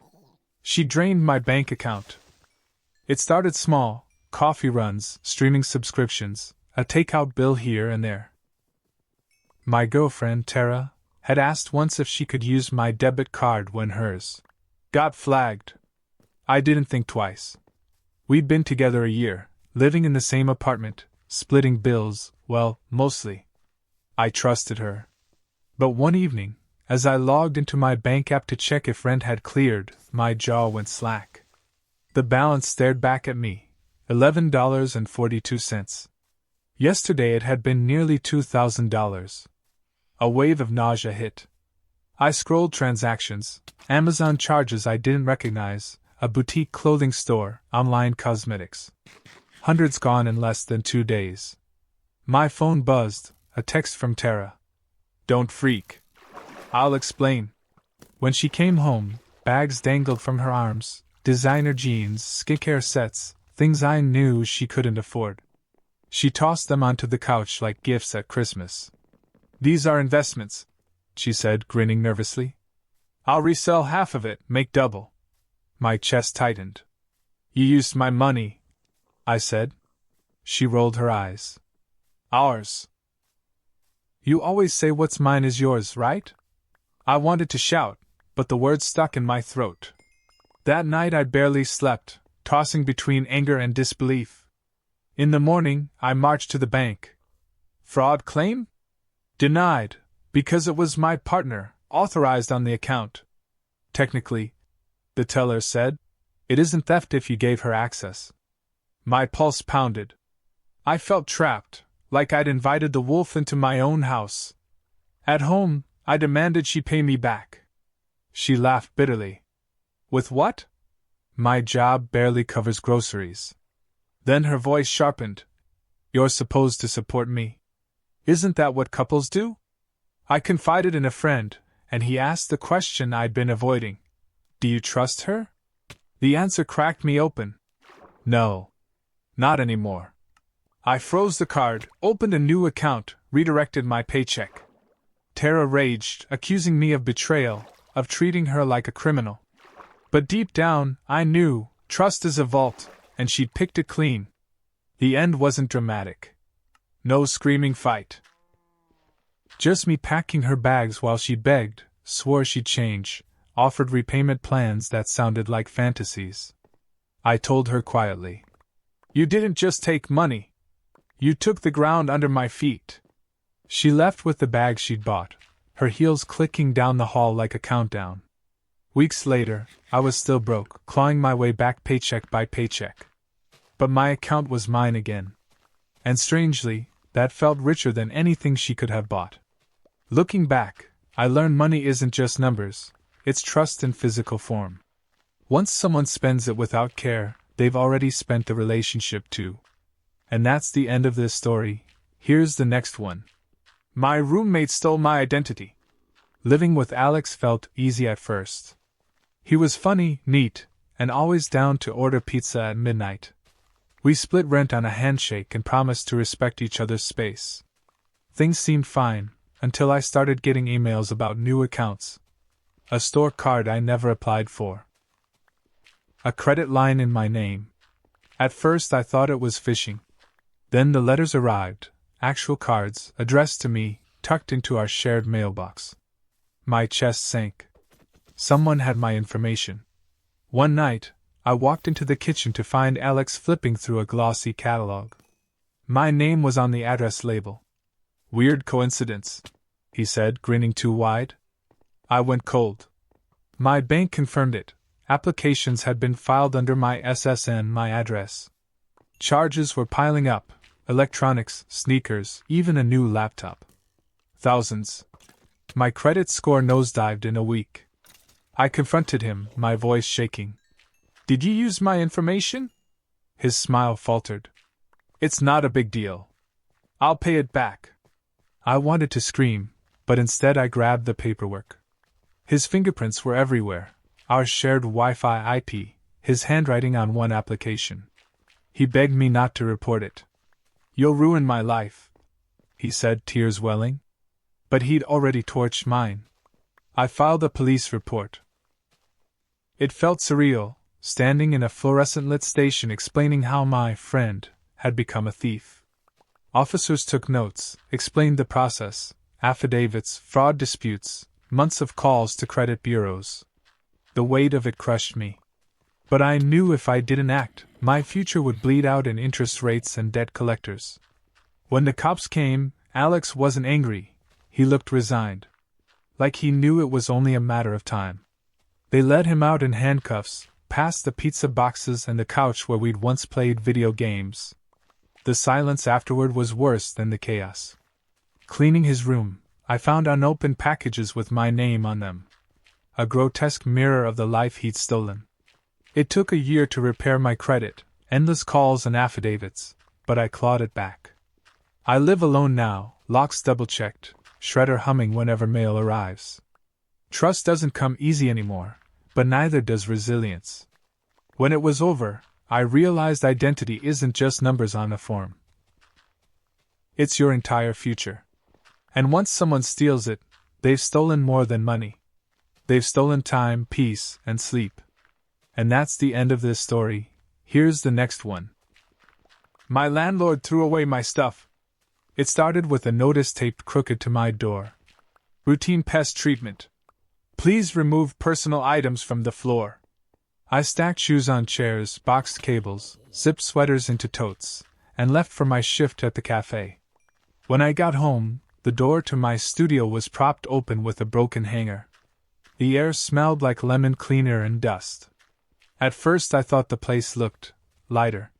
She drained my bank account. It started small: coffee runs, streaming subscriptions, a takeout bill here and there. My girlfriend, Tara, had asked once if she could use my debit card when hers got flagged. I didn't think twice. We'd been together a year, living in the same apartment, splitting bills, well, mostly. I trusted her. But one evening, as I logged into my bank app to check if rent had cleared, my jaw went slack. The balance stared back at me: $11.42. Yesterday it had been nearly $2,000. A wave of nausea hit. I scrolled transactions: Amazon charges I didn't recognize, a boutique clothing store, online cosmetics. Hundreds gone in less than 2 days. My phone buzzed, a text from Tara. "Don't freak. I'll explain." When she came home, bags dangled from her arms: designer jeans, skincare sets, things I knew she couldn't afford. She tossed them onto the couch like gifts at Christmas. "These are investments," she said, grinning nervously. "I'll resell half of it, make double." My chest tightened. "You used my money," I said. She rolled her eyes. "Ours." "You always say what's mine is yours, right?" I wanted to shout, but the words stuck in my throat. That night I barely slept, tossing between anger and disbelief. In the morning, I marched to the bank. Fraud claim? Denied, because it was my partner, authorized on the account. Technically, the teller said, it isn't theft if you gave her access. My pulse pounded. I felt trapped, like I'd invited the wolf into my own house. At home, I demanded she pay me back. She laughed bitterly. "With what?" "My job barely covers groceries." Then her voice sharpened. "You're supposed to support me. Isn't that what couples do?" I confided in a friend, and he asked the question I'd been avoiding. "Do you trust her?" The answer cracked me open. No. Not anymore. I froze the card, opened a new account, redirected my paycheck. Tara raged, accusing me of betrayal, of treating her like a criminal. But deep down, I knew, trust is a vault, and she'd picked it clean. The end wasn't dramatic. No screaming fight. Just me packing her bags while she begged, swore she'd change, offered repayment plans that sounded like fantasies. I told her quietly, "You didn't just take money. You took the ground under my feet." She left with the bag she'd bought, her heels clicking down the hall like a countdown. Weeks later, I was still broke, clawing my way back paycheck by paycheck. But my account was mine again. And strangely, that felt richer than anything she could have bought. Looking back, I learned money isn't just numbers, it's trust in physical form. Once someone spends it without care, they've already spent the relationship too. And that's the end of this story. Here's the next one. My roommate stole my identity. Living with Alex felt easy at first. He was funny, neat, and always down to order pizza at midnight. We split rent on a handshake and promised to respect each other's space. Things seemed fine, until I started getting emails about new accounts. A store card I never applied for. A credit line in my name. At first I thought it was phishing. Then the letters arrived, actual cards, addressed to me, tucked into our shared mailbox. My chest sank. Someone had my information. One night, I walked into the kitchen to find Alex flipping through a glossy catalog. My name was on the address label. "Weird coincidence," he said, grinning too wide. I went cold. My bank confirmed it. Applications had been filed under my SSN, my address. Charges were piling up: electronics, sneakers, even a new laptop. Thousands. My credit score nosedived in a week. I confronted him, my voice shaking. "Did you use my information?" His smile faltered. "It's not a big deal. I'll pay it back." I wanted to scream, but instead I grabbed the paperwork. His fingerprints were everywhere, our shared Wi-Fi IP, his handwriting on one application. He begged me not to report it. "You'll ruin my life," he said, tears welling. But he'd already torched mine. I filed a police report. It felt surreal, standing in a fluorescent-lit station explaining how my friend had become a thief. Officers took notes, explained the process: affidavits, fraud disputes, months of calls to credit bureaus. The weight of it crushed me. But I knew if I didn't act, my future would bleed out in interest rates and debt collectors. When the cops came, Alex wasn't angry. He looked resigned. Like he knew it was only a matter of time. They led him out in handcuffs, past the pizza boxes and the couch where we'd once played video games. The silence afterward was worse than the chaos. Cleaning his room, I found unopened packages with my name on them. A grotesque mirror of the life he'd stolen. It took a year to repair my credit, endless calls and affidavits, but I clawed it back. I live alone now, locks double-checked, shredder humming whenever mail arrives. Trust doesn't come easy anymore, but neither does resilience. When it was over, I realized identity isn't just numbers on a form. It's your entire future. And once someone steals it, they've stolen more than money. They've stolen time, peace, and sleep. And that's the end of this story. Here's the next one. My landlord threw away my stuff. It started with a notice taped crooked to my door. Routine pest treatment. Please remove personal items from the floor. I stacked shoes on chairs, boxed cables, zipped sweaters into totes, and left for my shift at the cafe. When I got home, the door to my studio was propped open with a broken hanger. The air smelled like lemon cleaner and dust. At first I thought the place looked lighter.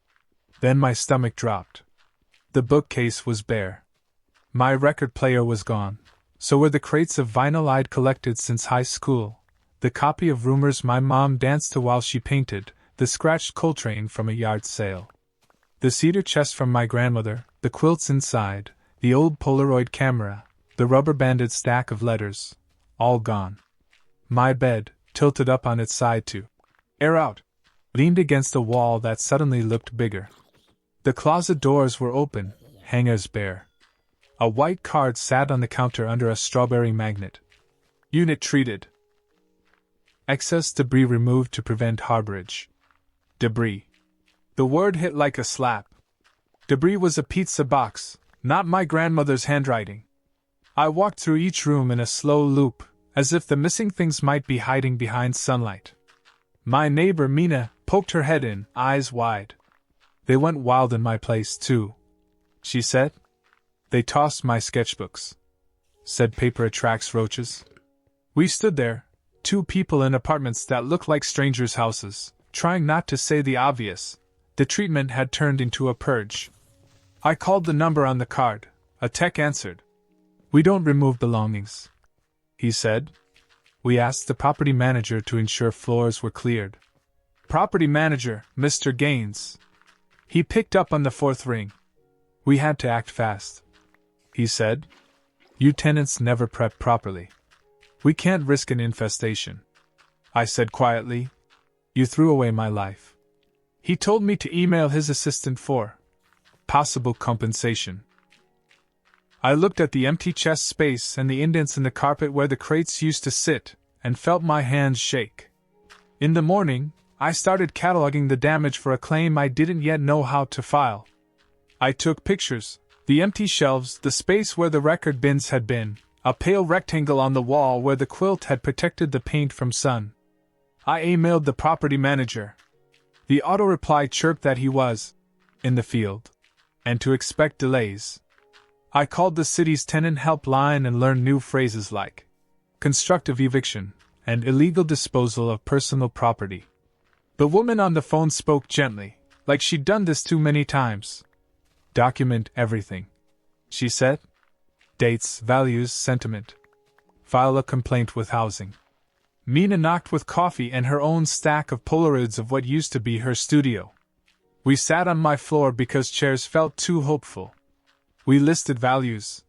Then my stomach dropped. The bookcase was bare. My record player was gone. So were the crates of vinyl I'd collected since high school, the copy of Rumors my mom danced to while she painted, the scratched Coltrane from a yard sale. The cedar chest from my grandmother, the quilts inside, the old Polaroid camera, the rubber-banded stack of letters, all gone. My bed, tilted up on its side to air out, leaned against a wall that suddenly looked bigger. The closet doors were open, hangers bare. A white card sat on the counter under a strawberry magnet. Unit treated. Excess debris removed to prevent harborage. Debris. The word hit like a slap. Debris was a pizza box, not my grandmother's handwriting. I walked through each room in a slow loop, as if the missing things might be hiding behind sunlight. My neighbor Mina poked her head in, eyes wide. They went wild in my place, too, she said. They tossed my sketchbooks. Said paper attracts roaches. We stood there, two people in apartments that looked like strangers' houses, trying not to say the obvious. The treatment had turned into a purge. I called the number on the card. A tech answered. We don't remove belongings, he said. We asked the property manager to ensure floors were cleared. Property manager, Mr. Gaines. He picked up on the fourth ring. We had to act fast, he said. You tenants never prep properly. We can't risk an infestation, I said quietly. You threw away my life. He told me to email his assistant for possible compensation. I looked at the empty chest space and the indents in the carpet where the crates used to sit, and felt my hands shake. In the morning, I started cataloging the damage for a claim I didn't yet know how to file. I took pictures, the empty shelves, the space where the record bins had been, a pale rectangle on the wall where the quilt had protected the paint from sun. I emailed the property manager. The auto-reply chirped that he was in the field, and to expect delays. I called the city's tenant helpline and learned new phrases like constructive eviction and illegal disposal of personal property. The woman on the phone spoke gently, like she'd done this too many times. Document everything, she said. Dates, values, sentiment. File a complaint with housing. Mina knocked with coffee and her own stack of Polaroids of what used to be her studio. We sat on my floor because chairs felt too hopeful. We listed values.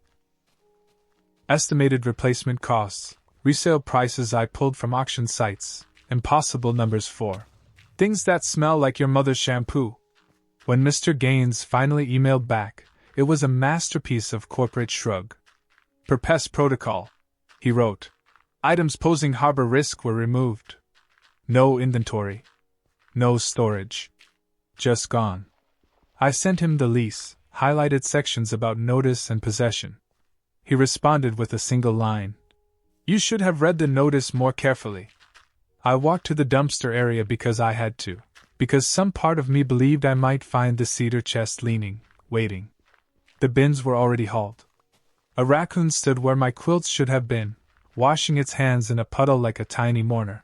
Estimated replacement costs, resale prices I pulled from auction sites, impossible numbers for things that smell like your mother's shampoo. When Mr. Gaines finally emailed back, it was a masterpiece of corporate shrug. Per pest protocol, he wrote. Items posing harbor risk were removed. No inventory. No storage. Just gone. I sent him the lease, highlighted sections about notice and possession. He responded with a single line. You should have read the notice more carefully. I walked to the dumpster area because I had to, because some part of me believed I might find the cedar chest leaning, waiting. The bins were already hauled. A raccoon stood where my quilts should have been, washing its hands in a puddle like a tiny mourner.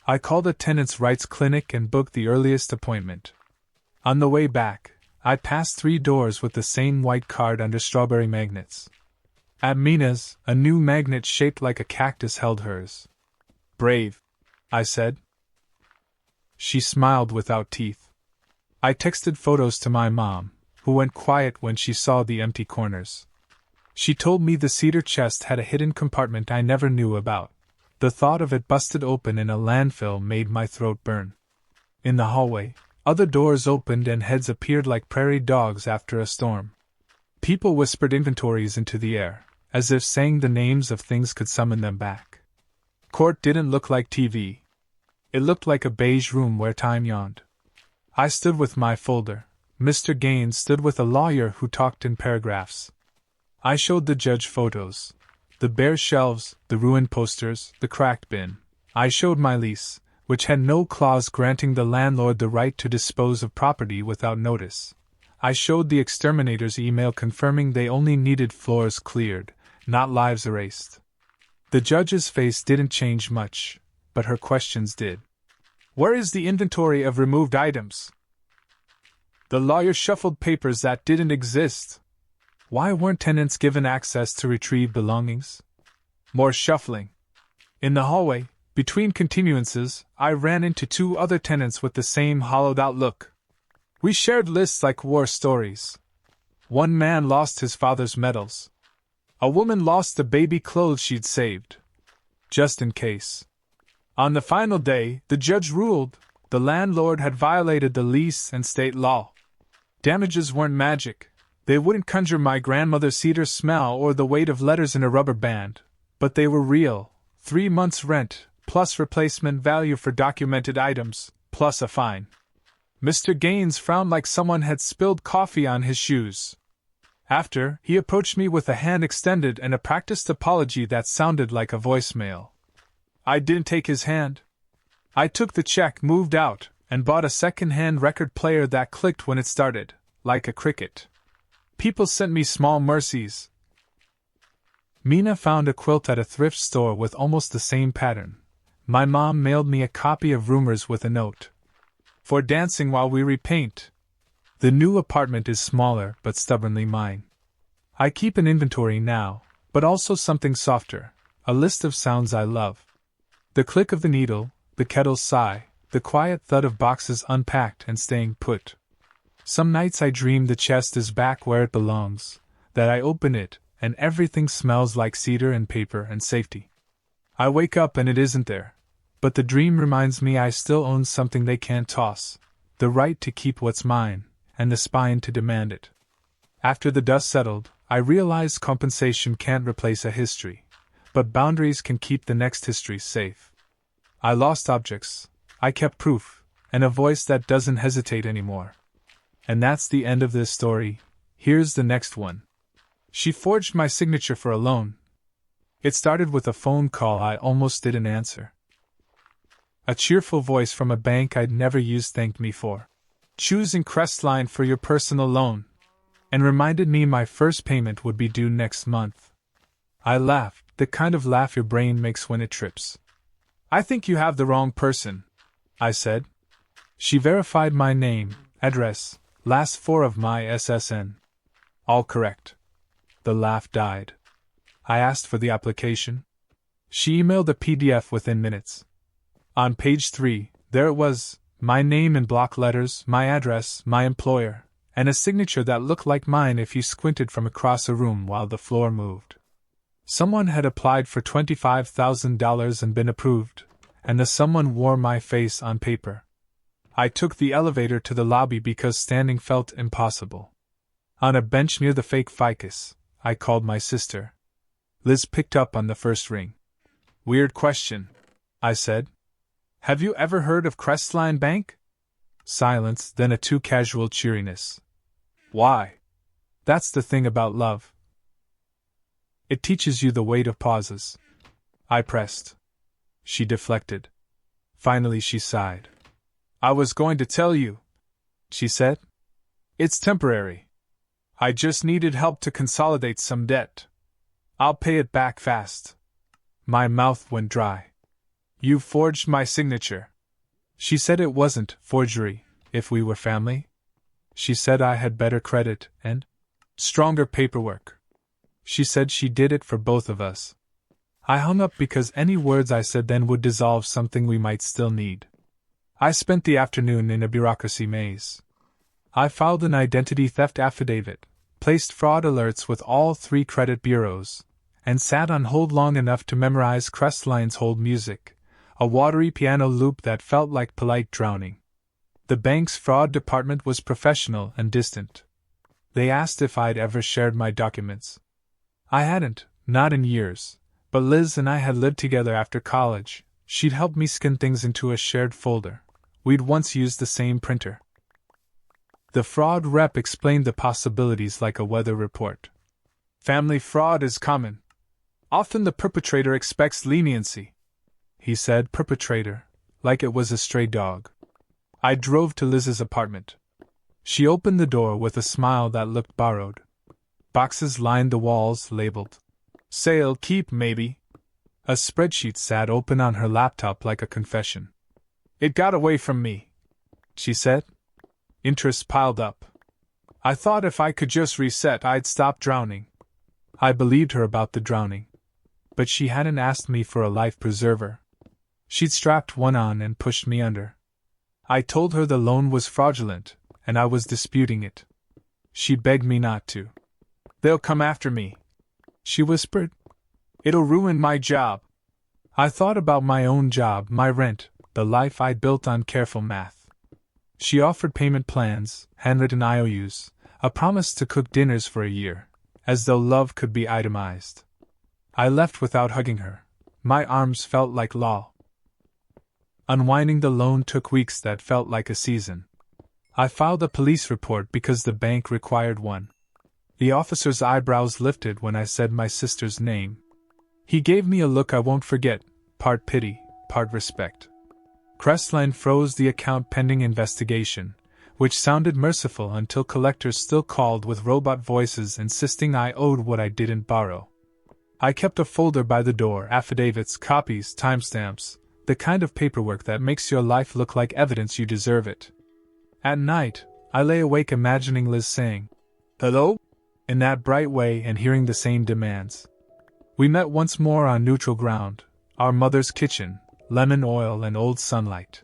I called a tenants' rights clinic and booked the earliest appointment. On the way back, I passed 3 doors with the same white card under strawberry magnets. At Mina's, a new magnet shaped like a cactus held hers. Brave, I said. She smiled without teeth. I texted photos to my mom, who went quiet when she saw the empty corners. She told me the cedar chest had a hidden compartment I never knew about. The thought of it busted open in a landfill made my throat burn. In the hallway, other doors opened and heads appeared like prairie dogs after a storm. People whispered inventories into the air, as if saying the names of things could summon them back. Court didn't look like TV. It looked like a beige room where time yawned. I stood with my folder. Mr. Gaines stood with a lawyer who talked in paragraphs. I showed the judge photos. The bare shelves, the ruined posters, the cracked bin. I showed my lease, which had no clause granting the landlord the right to dispose of property without notice. I showed the exterminator's email confirming they only needed floors cleared, not lives erased. The judge's face didn't change much, but her questions did. Where is the inventory of removed items? The lawyer shuffled papers that didn't exist. Why weren't tenants given access to retrieve belongings? More shuffling. In the hallway, between continuances, I ran into 2 other tenants with the same hollowed-out look. We shared lists like war stories. One man lost his father's medals. A woman lost the baby clothes she'd saved. Just in case. On the final day, the judge ruled the landlord had violated the lease and state law. Damages weren't magic. They wouldn't conjure my grandmother's cedar smell or the weight of letters in a rubber band, but they were real. 3 months' rent, plus replacement value for documented items, plus a fine. Mr. Gaines frowned like someone had spilled coffee on his shoes. After, he approached me with a hand extended and a practiced apology that sounded like a voicemail. I didn't take his hand. I took the check, moved out, and bought a second-hand record player that clicked when it started, like a cricket. People sent me small mercies. Mina found a quilt at a thrift store with almost the same pattern. My mom mailed me a copy of Rumors with a note. For dancing while we repaint. The new apartment is smaller but stubbornly mine. I keep an inventory now, but also something softer, a list of sounds I love. The click of the needle, the kettle's sigh, the quiet thud of boxes unpacked and staying put. Some nights I dream the chest is back where it belongs, that I open it, and everything smells like cedar and paper and safety. I wake up and it isn't there. But the dream reminds me I still own something they can't toss: the right to keep what's mine, and the spine to demand it. After the dust settled, I realized compensation can't replace a history, but boundaries can keep the next history safe. I lost objects, I kept proof, and a voice that doesn't hesitate anymore. And that's the end of this story. Here's the next one. She forged my signature for a loan. It started with a phone call I almost didn't answer. A cheerful voice from a bank I'd never used thanked me for choosing Crestline for your personal loan, and reminded me my first payment would be due next month. I laughed, the kind of laugh your brain makes when it trips. I think you have the wrong person, I said. She verified my name, address, last four of my SSN. All correct. The laugh died. I asked for the application. She emailed a PDF within minutes. On page 3, there it was, my name in block letters, my address, my employer, and a signature that looked like mine if you squinted from across a room while the floor moved. Someone had applied for $25,000 and been approved, and the someone wore my face on paper. I took the elevator to the lobby because standing felt impossible. On a bench near the fake ficus, I called my sister. Liz picked up on the first ring. Weird question, I said. Have you ever heard of Crestline Bank? Silence, then a too casual cheeriness. Why? That's the thing about love. It teaches you the weight of pauses. I pressed. She deflected. Finally she sighed. I was going to tell you, she said. It's temporary. I just needed help to consolidate some debt. I'll pay it back fast. My mouth went dry. You forged my signature. She said it wasn't forgery if we were family. She said I had better credit and stronger paperwork. She said she did it for both of us. I hung up because any words I said then would dissolve something we might still need. I spent the afternoon in a bureaucracy maze. I filed an identity theft affidavit, placed fraud alerts with all 3 credit bureaus, and sat on hold long enough to memorize Crestline's hold music, a watery piano loop that felt like polite drowning. The bank's fraud department was professional and distant. They asked if I'd ever shared my documents. I hadn't, not in years, but Liz and I had lived together after college. She'd helped me skin things into a shared folder. We'd once used the same printer. The fraud rep explained the possibilities like a weather report. Family fraud is common. Often the perpetrator expects leniency. He said perpetrator, like it was a stray dog. I drove to Liz's apartment. She opened the door with a smile that looked borrowed. Boxes lined the walls, labeled sale, keep, maybe. A spreadsheet sat open on her laptop like a confession. It got away from me, she said. Interest piled up. I thought if I could just reset, I'd stop drowning. I believed her about the drowning. But she hadn't asked me for a life preserver. She'd strapped one on and pushed me under. I told her the loan was fraudulent, and I was disputing it. She begged me not to. They'll come after me, she whispered. It'll ruin my job. I thought about my own job, my rent, the life I'd built on careful math. She offered payment plans, handwritten IOUs, a promise to cook dinners for a year, as though love could be itemized. I left without hugging her. My arms felt like law. Unwinding the loan took weeks that felt like a season. I filed a police report because the bank required one. The officer's eyebrows lifted when I said my sister's name. He gave me a look I won't forget, part pity, part respect. Crestline froze the account pending investigation, which sounded merciful until collectors still called with robot voices insisting I owed what I didn't borrow. I kept a folder by the door, affidavits, copies, timestamps, the kind of paperwork that makes your life look like evidence you deserve it. At night, I lay awake imagining Liz saying, "Hello?" in that bright way and hearing the same demands. We met once more on neutral ground, our mother's kitchen, lemon oil and old sunlight.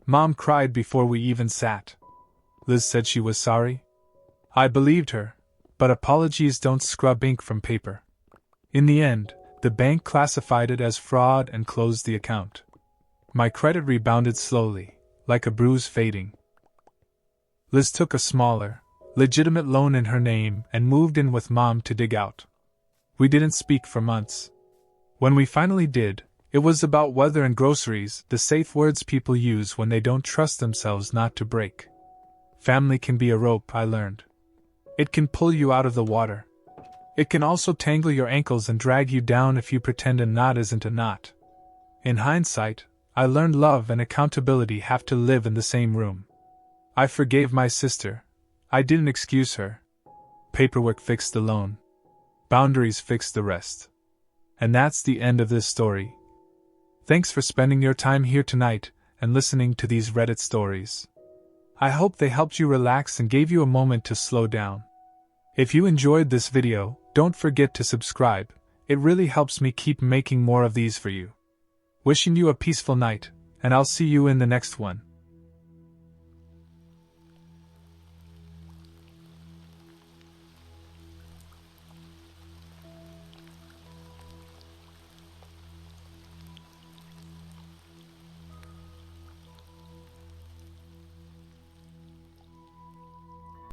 Mom cried before we even sat. Liz said she was sorry. I believed her, but apologies don't scrub ink from paper. In the end, the bank classified it as fraud and closed the account. My credit rebounded slowly, like a bruise fading. Liz took a smaller, legitimate loan in her name and moved in with Mom to dig out. We didn't speak for months. When we finally did, it was about weather and groceries, the safe words people use when they don't trust themselves not to break. Family can be a rope, I learned. It can pull you out of the water. It can also tangle your ankles and drag you down if you pretend a knot isn't a knot. In hindsight, I learned love and accountability have to live in the same room. I forgave my sister. I didn't excuse her. Paperwork fixed the loan. Boundaries fixed the rest. And that's the end of this story. Thanks for spending your time here tonight and listening to these Reddit stories. I hope they helped you relax and gave you a moment to slow down. If you enjoyed this video, don't forget to subscribe. It really helps me keep making more of these for you. Wishing you a peaceful night, and I'll see you in the next one.